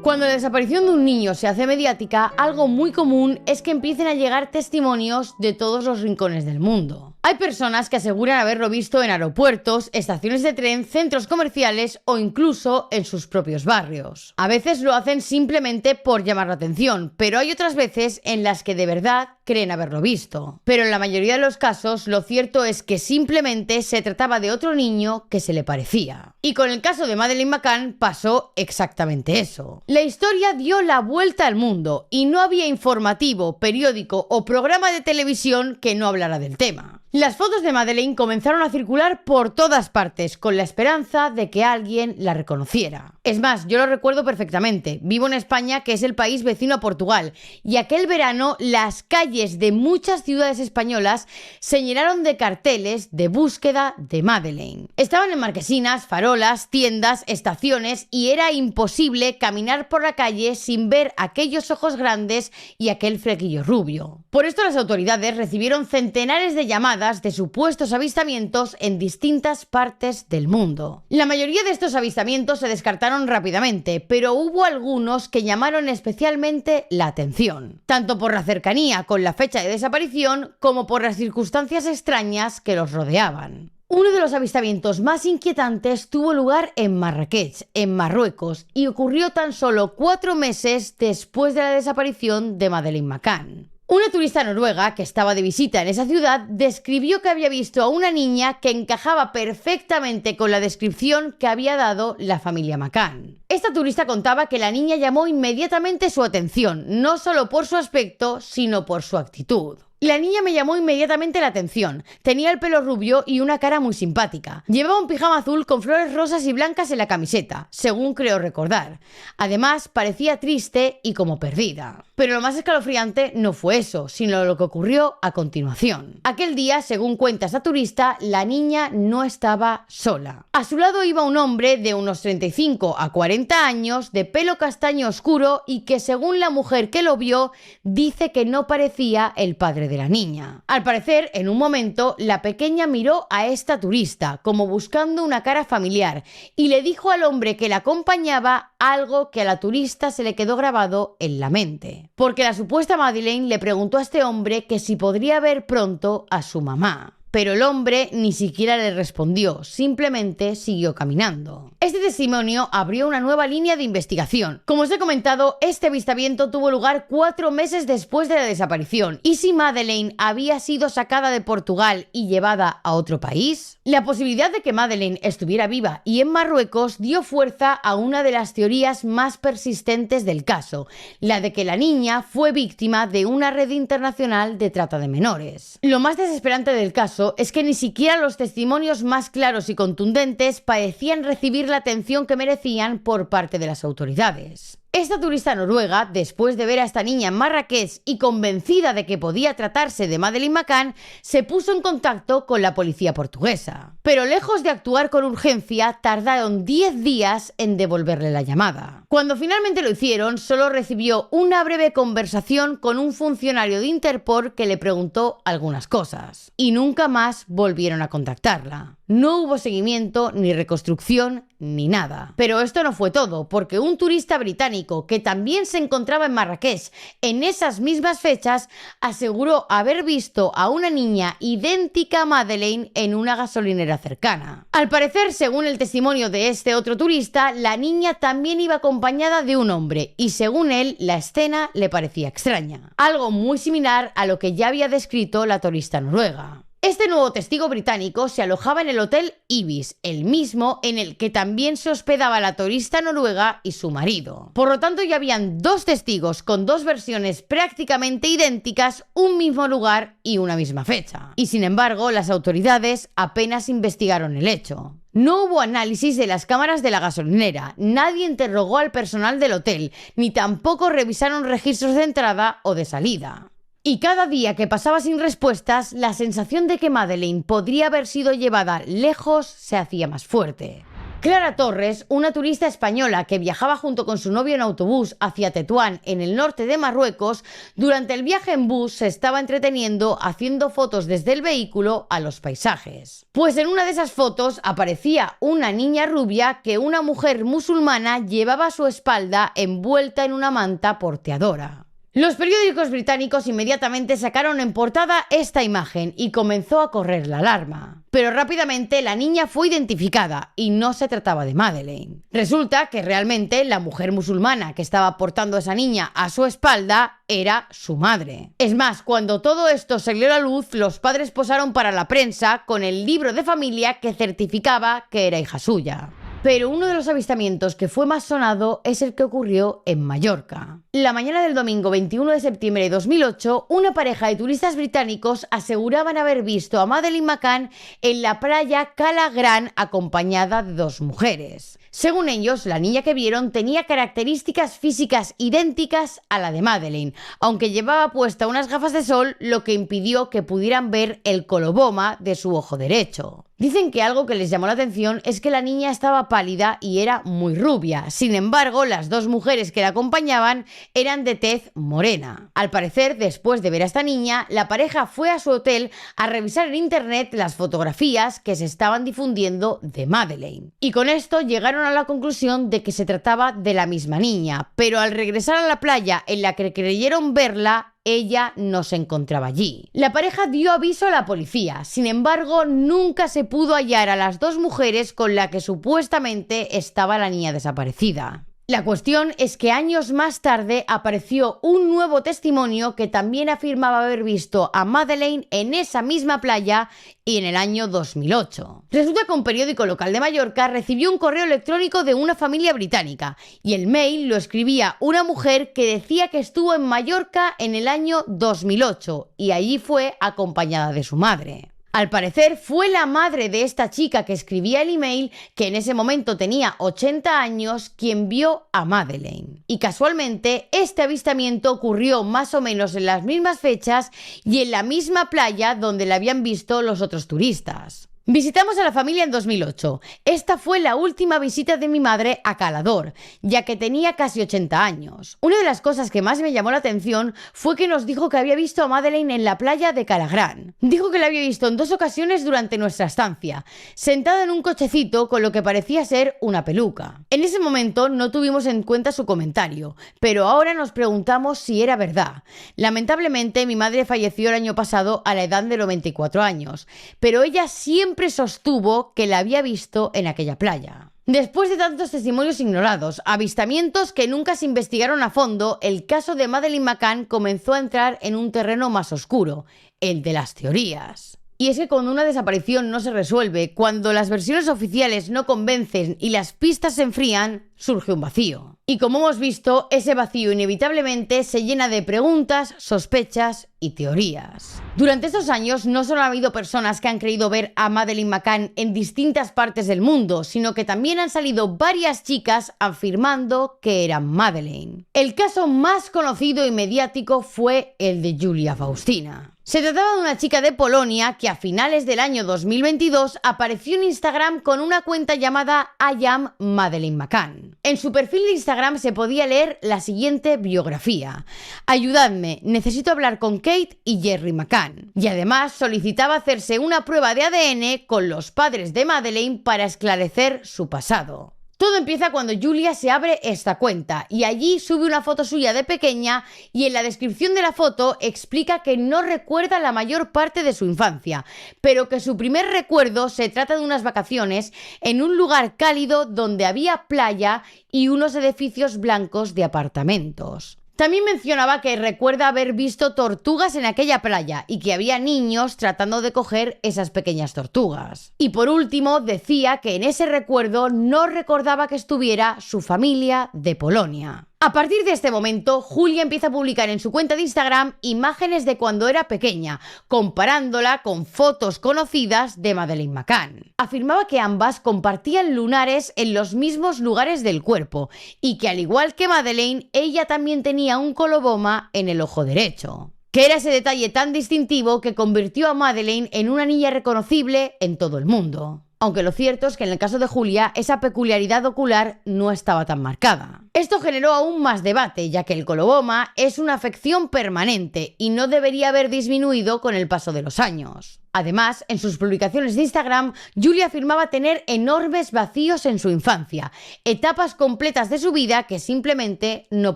Cuando la desaparición de un niño se hace mediática, algo muy común es que empiecen a llegar testimonios de todos los rincones del mundo. Hay personas que aseguran haberlo visto en aeropuertos, estaciones de tren, centros comerciales o incluso en sus propios barrios. A veces lo hacen simplemente por llamar la atención, pero hay otras veces en las que de verdad creen haberlo visto. Pero en la mayoría de los casos, lo cierto es que simplemente se trataba de otro niño que se le parecía. Y con el caso de Madeleine McCann pasó exactamente eso. La historia dio la vuelta al mundo y no había informativo, periódico o programa de televisión que no hablara del tema. Las fotos de Madeleine comenzaron a circular por todas partes con la esperanza de que alguien la reconociera. Es más, yo lo recuerdo perfectamente. Vivo en España, que es el país vecino a Portugal, y aquel verano las calles de muchas ciudades españolas se llenaron de carteles de búsqueda de Madeleine. Estaban en marquesinas, farolas, tiendas, estaciones y era imposible caminar por la calle sin ver aquellos ojos grandes y aquel flequillo rubio. Por esto las autoridades recibieron centenares de llamadas de supuestos avistamientos en distintas partes del mundo. La mayoría de estos avistamientos se descartaron rápidamente, pero hubo algunos que llamaron especialmente la atención, tanto por la cercanía con la fecha de desaparición como por las circunstancias extrañas que los rodeaban. Uno de los avistamientos más inquietantes tuvo lugar en Marrakech, en Marruecos, y ocurrió tan solo 4 meses después de la desaparición de Madeleine McCann. Una turista noruega que estaba de visita en esa ciudad describió que había visto a una niña que encajaba perfectamente con la descripción que había dado la familia McCann. Esta turista contaba que la niña llamó inmediatamente su atención, no solo por su aspecto, sino por su actitud. La niña me llamó inmediatamente la atención. Tenía el pelo rubio y una cara muy simpática. Llevaba un pijama azul con flores rosas y blancas en la camiseta, según creo recordar. Además, parecía triste y como perdida. Pero lo más escalofriante no fue eso, sino lo que ocurrió a continuación. Aquel día, según cuenta esta turista, la niña no estaba sola. A su lado iba un hombre de unos 35 a 40 años, de pelo castaño oscuro y que, según la mujer que lo vio, dice que no parecía el padre de la niña. Al parecer, en un momento, la pequeña miró a esta turista, como buscando una cara familiar, y le dijo al hombre que la acompañaba algo que a la turista se le quedó grabado en la mente. Porque la supuesta Madeleine le preguntó a este hombre que si podría ver pronto a su mamá. pero el hombre ni siquiera le respondió, simplemente siguió caminando. Este testimonio abrió una nueva línea de investigación. Como os he comentado, este avistamiento tuvo lugar 4 meses después de la desaparición. ¿Y si Madeleine había sido sacada de Portugal y llevada a otro país? La posibilidad de que Madeleine estuviera viva y en Marruecos dio fuerza a una de las teorías más persistentes del caso, la de que la niña fue víctima de una red internacional de trata de menores. Lo más desesperante del caso es que ni siquiera los testimonios más claros y contundentes parecían recibir la atención que merecían por parte de las autoridades. Esta turista noruega, después de ver a esta niña en Marrakech y convencida de que podía tratarse de Madeleine McCann, se puso en contacto con la policía portuguesa. Pero lejos de actuar con urgencia, tardaron 10 días en devolverle la llamada. Cuando finalmente lo hicieron, solo recibió una breve conversación con un funcionario de Interpol que le preguntó algunas cosas. Y nunca más volvieron a contactarla. No hubo seguimiento, ni reconstrucción, ni nada. Pero esto no fue todo, porque un turista británico que también se encontraba en Marrakech en esas mismas fechas aseguró haber visto a una niña idéntica a Madeleine en una gasolinera cercana. Al parecer, según el testimonio de este otro turista, la niña también iba acompañada de un hombre y según él, la escena le parecía extraña. Algo muy similar a lo que ya había descrito la turista noruega. Este nuevo testigo británico se alojaba en el Hotel Ibis, el mismo en el que también se hospedaba la turista noruega y su marido. Por lo tanto, ya habían 2 testigos con 2 versiones prácticamente idénticas, un mismo lugar y una misma fecha. Y sin embargo, las autoridades apenas investigaron el hecho. No hubo análisis de las cámaras de la gasolinera, nadie interrogó al personal del hotel, ni tampoco revisaron registros de entrada o de salida. Y cada día que pasaba sin respuestas, la sensación de que Madeleine podría haber sido llevada lejos se hacía más fuerte. Clara Torres, una turista española que viajaba junto con su novio en autobús hacia Tetuán, en el norte de Marruecos, durante el viaje en bus se estaba entreteniendo haciendo fotos desde el vehículo a los paisajes. Pues en una de esas fotos aparecía una niña rubia que una mujer musulmana llevaba a su espalda envuelta en una manta porteadora. Los periódicos británicos inmediatamente sacaron en portada esta imagen y comenzó a correr la alarma. Pero rápidamente la niña fue identificada y no se trataba de Madeleine. Resulta que realmente la mujer musulmana que estaba portando a esa niña a su espalda era su madre. Es más, cuando todo esto salió a la luz, los padres posaron para la prensa con el libro de familia que certificaba que era hija suya. Pero uno de los avistamientos que fue más sonado es el que ocurrió en Mallorca. La mañana del domingo 21 de septiembre de 2008, una pareja de turistas británicos aseguraban haber visto a Madeleine McCann en la playa Cala Gran acompañada de 2 mujeres. Según ellos, la niña que vieron tenía características físicas idénticas a la de Madeleine, aunque llevaba puesta unas gafas de sol, lo que impidió que pudieran ver el coloboma de su ojo derecho. Dicen que algo que les llamó la atención es que la niña estaba pálida y era muy rubia. Sin embargo, las 2 mujeres que la acompañaban eran de tez morena. Al parecer, después de ver a esta niña, la pareja fue a su hotel a revisar en internet las fotografías que se estaban difundiendo de Madeleine. Y con esto llegaron a la conclusión de que se trataba de la misma niña, pero al regresar a la playa en la que creyeron verla, ella no se encontraba allí. La pareja dio aviso a la policía, sin embargo, nunca se pudo hallar a las 2 mujeres con las que supuestamente estaba la niña desaparecida. La cuestión es que años más tarde apareció un nuevo testimonio que también afirmaba haber visto a Madeleine en esa misma playa y en el año 2008. Resulta que un periódico local de Mallorca recibió un correo electrónico de una familia británica y el mail lo escribía una mujer que decía que estuvo en Mallorca en el año 2008 y allí fue acompañada de su madre. Al parecer fue la madre de esta chica que escribía el email, que en ese momento tenía 80 años, quien vio a Madeleine. Y casualmente este avistamiento ocurrió más o menos en las mismas fechas y en la misma playa donde la habían visto los otros turistas. Visitamos a la familia en 2008. Esta fue la última visita de mi madre a Calador, ya que tenía casi 80 años. Una de las cosas que más me llamó la atención fue que nos dijo que había visto a Madeleine en la playa de Calagrán. Dijo que la había visto en 2 ocasiones durante nuestra estancia, sentada en un cochecito con lo que parecía ser una peluca. En ese momento no tuvimos en cuenta su comentario, pero ahora nos preguntamos si era verdad. Lamentablemente, mi madre falleció el año pasado a la edad de 94 años, pero ella siempre sostuvo que la había visto en aquella playa. Después de tantos testimonios ignorados, avistamientos que nunca se investigaron a fondo, el caso de Madeleine McCann comenzó a entrar en un terreno más oscuro, el de las teorías. Y es que cuando una desaparición no se resuelve, cuando las versiones oficiales no convencen y las pistas se enfrían, surge un vacío. Y como hemos visto, ese vacío inevitablemente se llena de preguntas, sospechas y teorías. Durante estos años no solo ha habido personas que han creído ver a Madeleine McCann en distintas partes del mundo, sino que también han salido varias chicas afirmando que eran Madeleine. El caso más conocido y mediático fue el de Julia Faustina. Se trataba de una chica de Polonia que a finales del año 2022 apareció en Instagram con una cuenta llamada I am Madeleine McCann. En su perfil de Instagram se podía leer la siguiente biografía: ayudadme, necesito hablar con Kate y Jerry McCann. Y además solicitaba hacerse una prueba de ADN con los padres de Madeleine para esclarecer su pasado. Todo empieza cuando Julia se abre esta cuenta y allí sube una foto suya de pequeña y en la descripción de la foto explica que no recuerda la mayor parte de su infancia, pero que su primer recuerdo se trata de unas vacaciones en un lugar cálido donde había playa y unos edificios blancos de apartamentos. También mencionaba que recuerda haber visto tortugas en aquella playa y que había niños tratando de coger esas pequeñas tortugas. Y por último, decía que en ese recuerdo no recordaba que estuviera su familia de Polonia. A partir de este momento, Julia empieza a publicar en su cuenta de Instagram imágenes de cuando era pequeña, comparándola con fotos conocidas de Madeleine McCann. Afirmaba que ambas compartían lunares en los mismos lugares del cuerpo y que al igual que Madeleine, ella también tenía un coloboma en el ojo derecho. Que era ese detalle tan distintivo que convirtió a Madeleine en una niña reconocible en todo el mundo. Aunque lo cierto es que en el caso de Julia, esa peculiaridad ocular no estaba tan marcada. Esto generó aún más debate, ya que el coloboma es una afección permanente y no debería haber disminuido con el paso de los años. Además, en sus publicaciones de Instagram, Julia afirmaba tener enormes vacíos en su infancia, etapas completas de su vida que simplemente no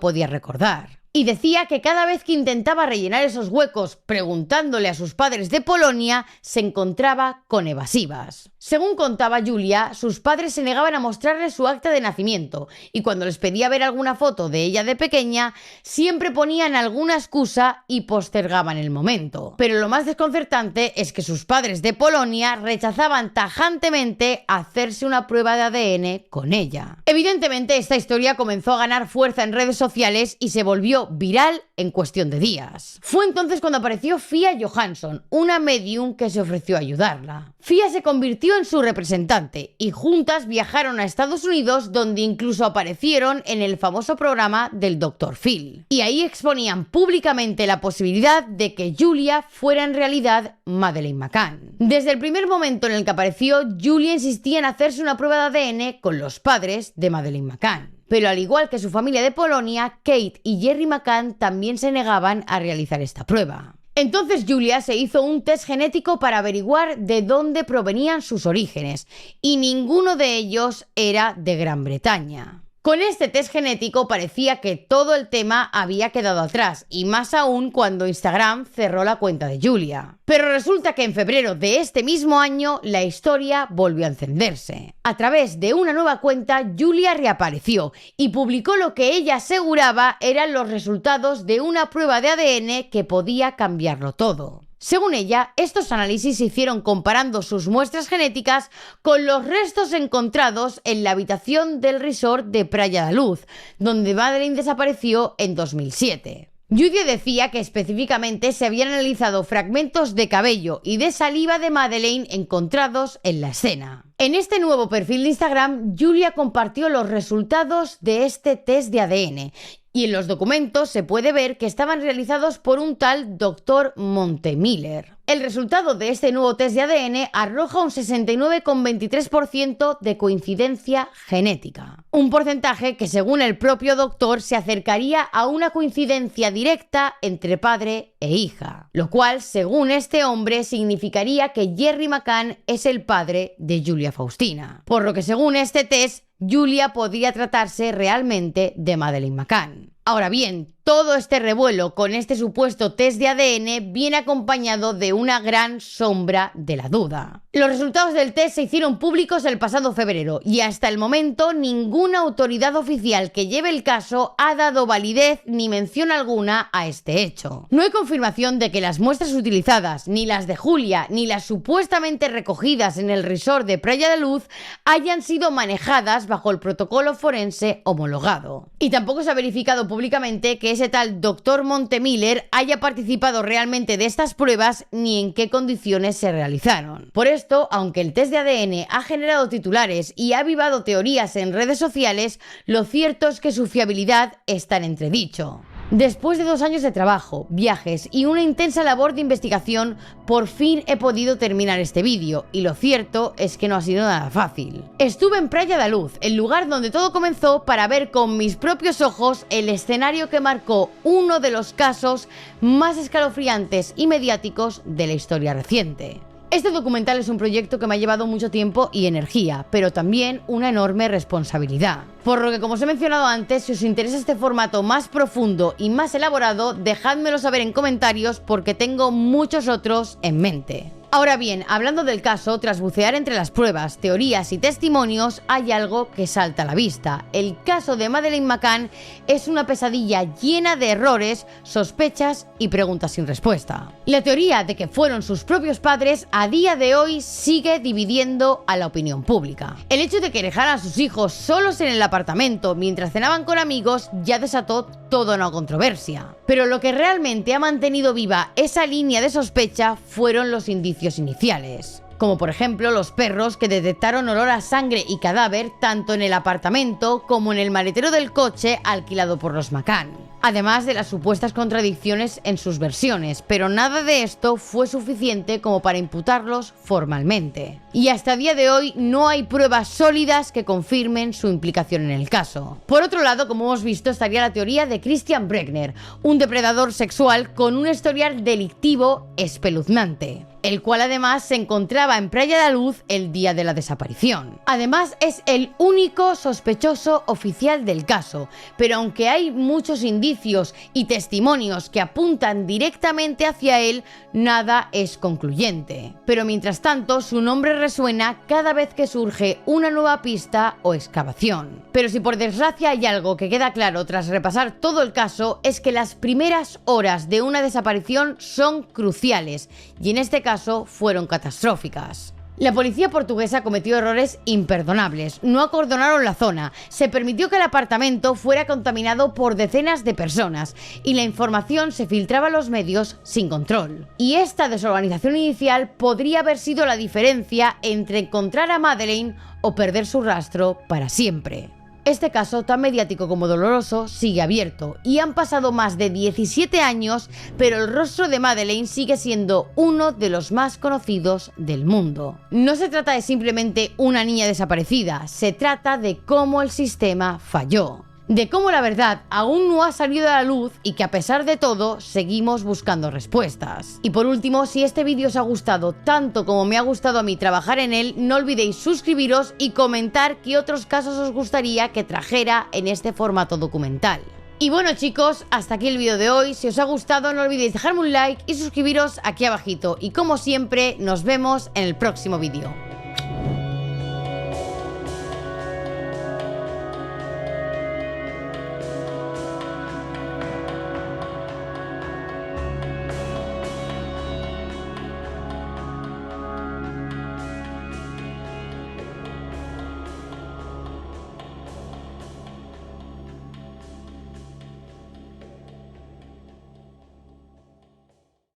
podía recordar. Y decía que cada vez que intentaba rellenar esos huecos preguntándole a sus padres de Polonia, se encontraba con evasivas. Según contaba Julia, sus padres se negaban a mostrarle su acta de nacimiento y cuando les pedía ver alguna foto de ella de pequeña, siempre ponían alguna excusa y postergaban el momento. Pero lo más desconcertante es que sus padres de Polonia rechazaban tajantemente hacerse una prueba de ADN con ella. Evidentemente, esta historia comenzó a ganar fuerza en redes sociales y se volvió viral en cuestión de días. Fue entonces cuando apareció Fia Johansson, una medium que se ofreció a ayudarla. Fia se convirtió en su representante y juntas viajaron a Estados Unidos, donde incluso aparecieron en el famoso programa del Dr. Phil. Y ahí exponían públicamente la posibilidad de que Julia fuera en realidad Madeleine McCann. Desde el primer momento en el que apareció, Julia insistía en hacerse una prueba de ADN con los padres de Madeleine McCann. Pero al igual que su familia de Polonia, Kate y Jerry McCann también se negaban a realizar esta prueba. Entonces Julia se hizo un test genético para averiguar de dónde provenían sus orígenes, y ninguno de ellos era de Gran Bretaña. Con este test genético parecía que todo el tema había quedado atrás, y más aún cuando Instagram cerró la cuenta de Julia. Pero resulta que en febrero de este mismo año la historia volvió a encenderse. A través de una nueva cuenta, Julia reapareció y publicó lo que ella aseguraba eran los resultados de una prueba de ADN que podía cambiarlo todo. Según ella, estos análisis se hicieron comparando sus muestras genéticas con los restos encontrados en la habitación del resort de Praia da Luz, donde Madeleine desapareció en 2007. Julia decía que específicamente se habían analizado fragmentos de cabello y de saliva de Madeleine encontrados en la escena. En este nuevo perfil de Instagram, Julia compartió los resultados de este test de ADN y en los documentos se puede ver que estaban realizados por un tal Dr. Montemiller. El resultado de este nuevo test de ADN arroja un 69,23% de coincidencia genética. Un porcentaje que, según el propio doctor, se acercaría a una coincidencia directa entre padre e hija. Lo cual, según este hombre, significaría que Jerry McCann es el padre de Julia Faustina. Por lo que, según este test, Julia podría tratarse realmente de Madeleine McCann. Ahora bien, todo este revuelo con este supuesto test de ADN viene acompañado de una gran sombra de la duda. Los resultados del test se hicieron públicos el pasado febrero y hasta el momento ninguna autoridad oficial que lleve el caso ha dado validez ni mención alguna a este hecho. No hay confirmación de que las muestras utilizadas, ni las de Julia, ni las supuestamente recogidas en el resort de Praia da Luz, hayan sido manejadas bajo el protocolo forense homologado. Y tampoco se ha verificado públicamente que ese tal Dr. Montemiller haya participado realmente de estas pruebas ni en qué condiciones se realizaron. Por esto, aunque el test de ADN ha generado titulares y ha avivado teorías en redes sociales, lo cierto es que su fiabilidad está en entredicho. Después de 2 años de trabajo, viajes y una intensa labor de investigación, por fin he podido terminar este vídeo y lo cierto es que no ha sido nada fácil. Estuve en Praia da Luz, el lugar donde todo comenzó, para ver con mis propios ojos el escenario que marcó uno de los casos más escalofriantes y mediáticos de la historia reciente. Este documental es un proyecto que me ha llevado mucho tiempo y energía, pero también una enorme responsabilidad. Por lo que, como os he mencionado antes, si os interesa este formato más profundo y más elaborado, dejádmelo saber en comentarios porque tengo muchos otros en mente. Ahora bien, hablando del caso, tras bucear entre las pruebas, teorías y testimonios, hay algo que salta a la vista. El caso de Madeleine McCann es una pesadilla llena de errores, sospechas y preguntas sin respuesta. La teoría de que fueron sus propios padres a día de hoy sigue dividiendo a la opinión pública. El hecho de que dejaran a sus hijos solos en el apartamento mientras cenaban con amigos ya desató toda una controversia. Pero lo que realmente ha mantenido viva esa línea de sospecha fueron los indicios iniciales, como por ejemplo los perros que detectaron olor a sangre y cadáver tanto en el apartamento como en el maletero del coche alquilado por los McCann, además de las supuestas contradicciones en sus versiones, pero nada de esto fue suficiente como para imputarlos formalmente. Y hasta el día de hoy no hay pruebas sólidas que confirmen su implicación en el caso. Por otro lado, como hemos visto, estaría la teoría de Christian Bregner, un depredador sexual con un historial delictivo espeluznante, el cual además se encontraba en Praia da Luz el día de la desaparición. Además es el único sospechoso oficial del caso, pero aunque hay muchos indicios y testimonios que apuntan directamente hacia él, nada es concluyente. Pero mientras tanto, su nombre resuena cada vez que surge una nueva pista o excavación. Pero si por desgracia hay algo que queda claro tras repasar todo el caso, es que las primeras horas de una desaparición son cruciales y en este caso fueron catastróficas. La policía portuguesa cometió errores imperdonables, no acordonaron la zona, se permitió que el apartamento fuera contaminado por decenas de personas y la información se filtraba a los medios sin control. Y esta desorganización inicial podría haber sido la diferencia entre encontrar a Madeleine o perder su rastro para siempre. Este caso, tan mediático como doloroso, sigue abierto y han pasado más de 17 años, pero el rostro de Madeleine sigue siendo uno de los más conocidos del mundo. No se trata de simplemente una niña desaparecida, se trata de cómo el sistema falló. De cómo la verdad aún no ha salido a la luz y que a pesar de todo seguimos buscando respuestas. Y por último, si este vídeo os ha gustado tanto como me ha gustado a mí trabajar en él, no olvidéis suscribiros y comentar qué otros casos os gustaría que trajera en este formato documental. Y bueno chicos, hasta aquí el vídeo de hoy. Si os ha gustado no olvidéis dejarme un like y suscribiros aquí abajito. Y como siempre, nos vemos en el próximo vídeo.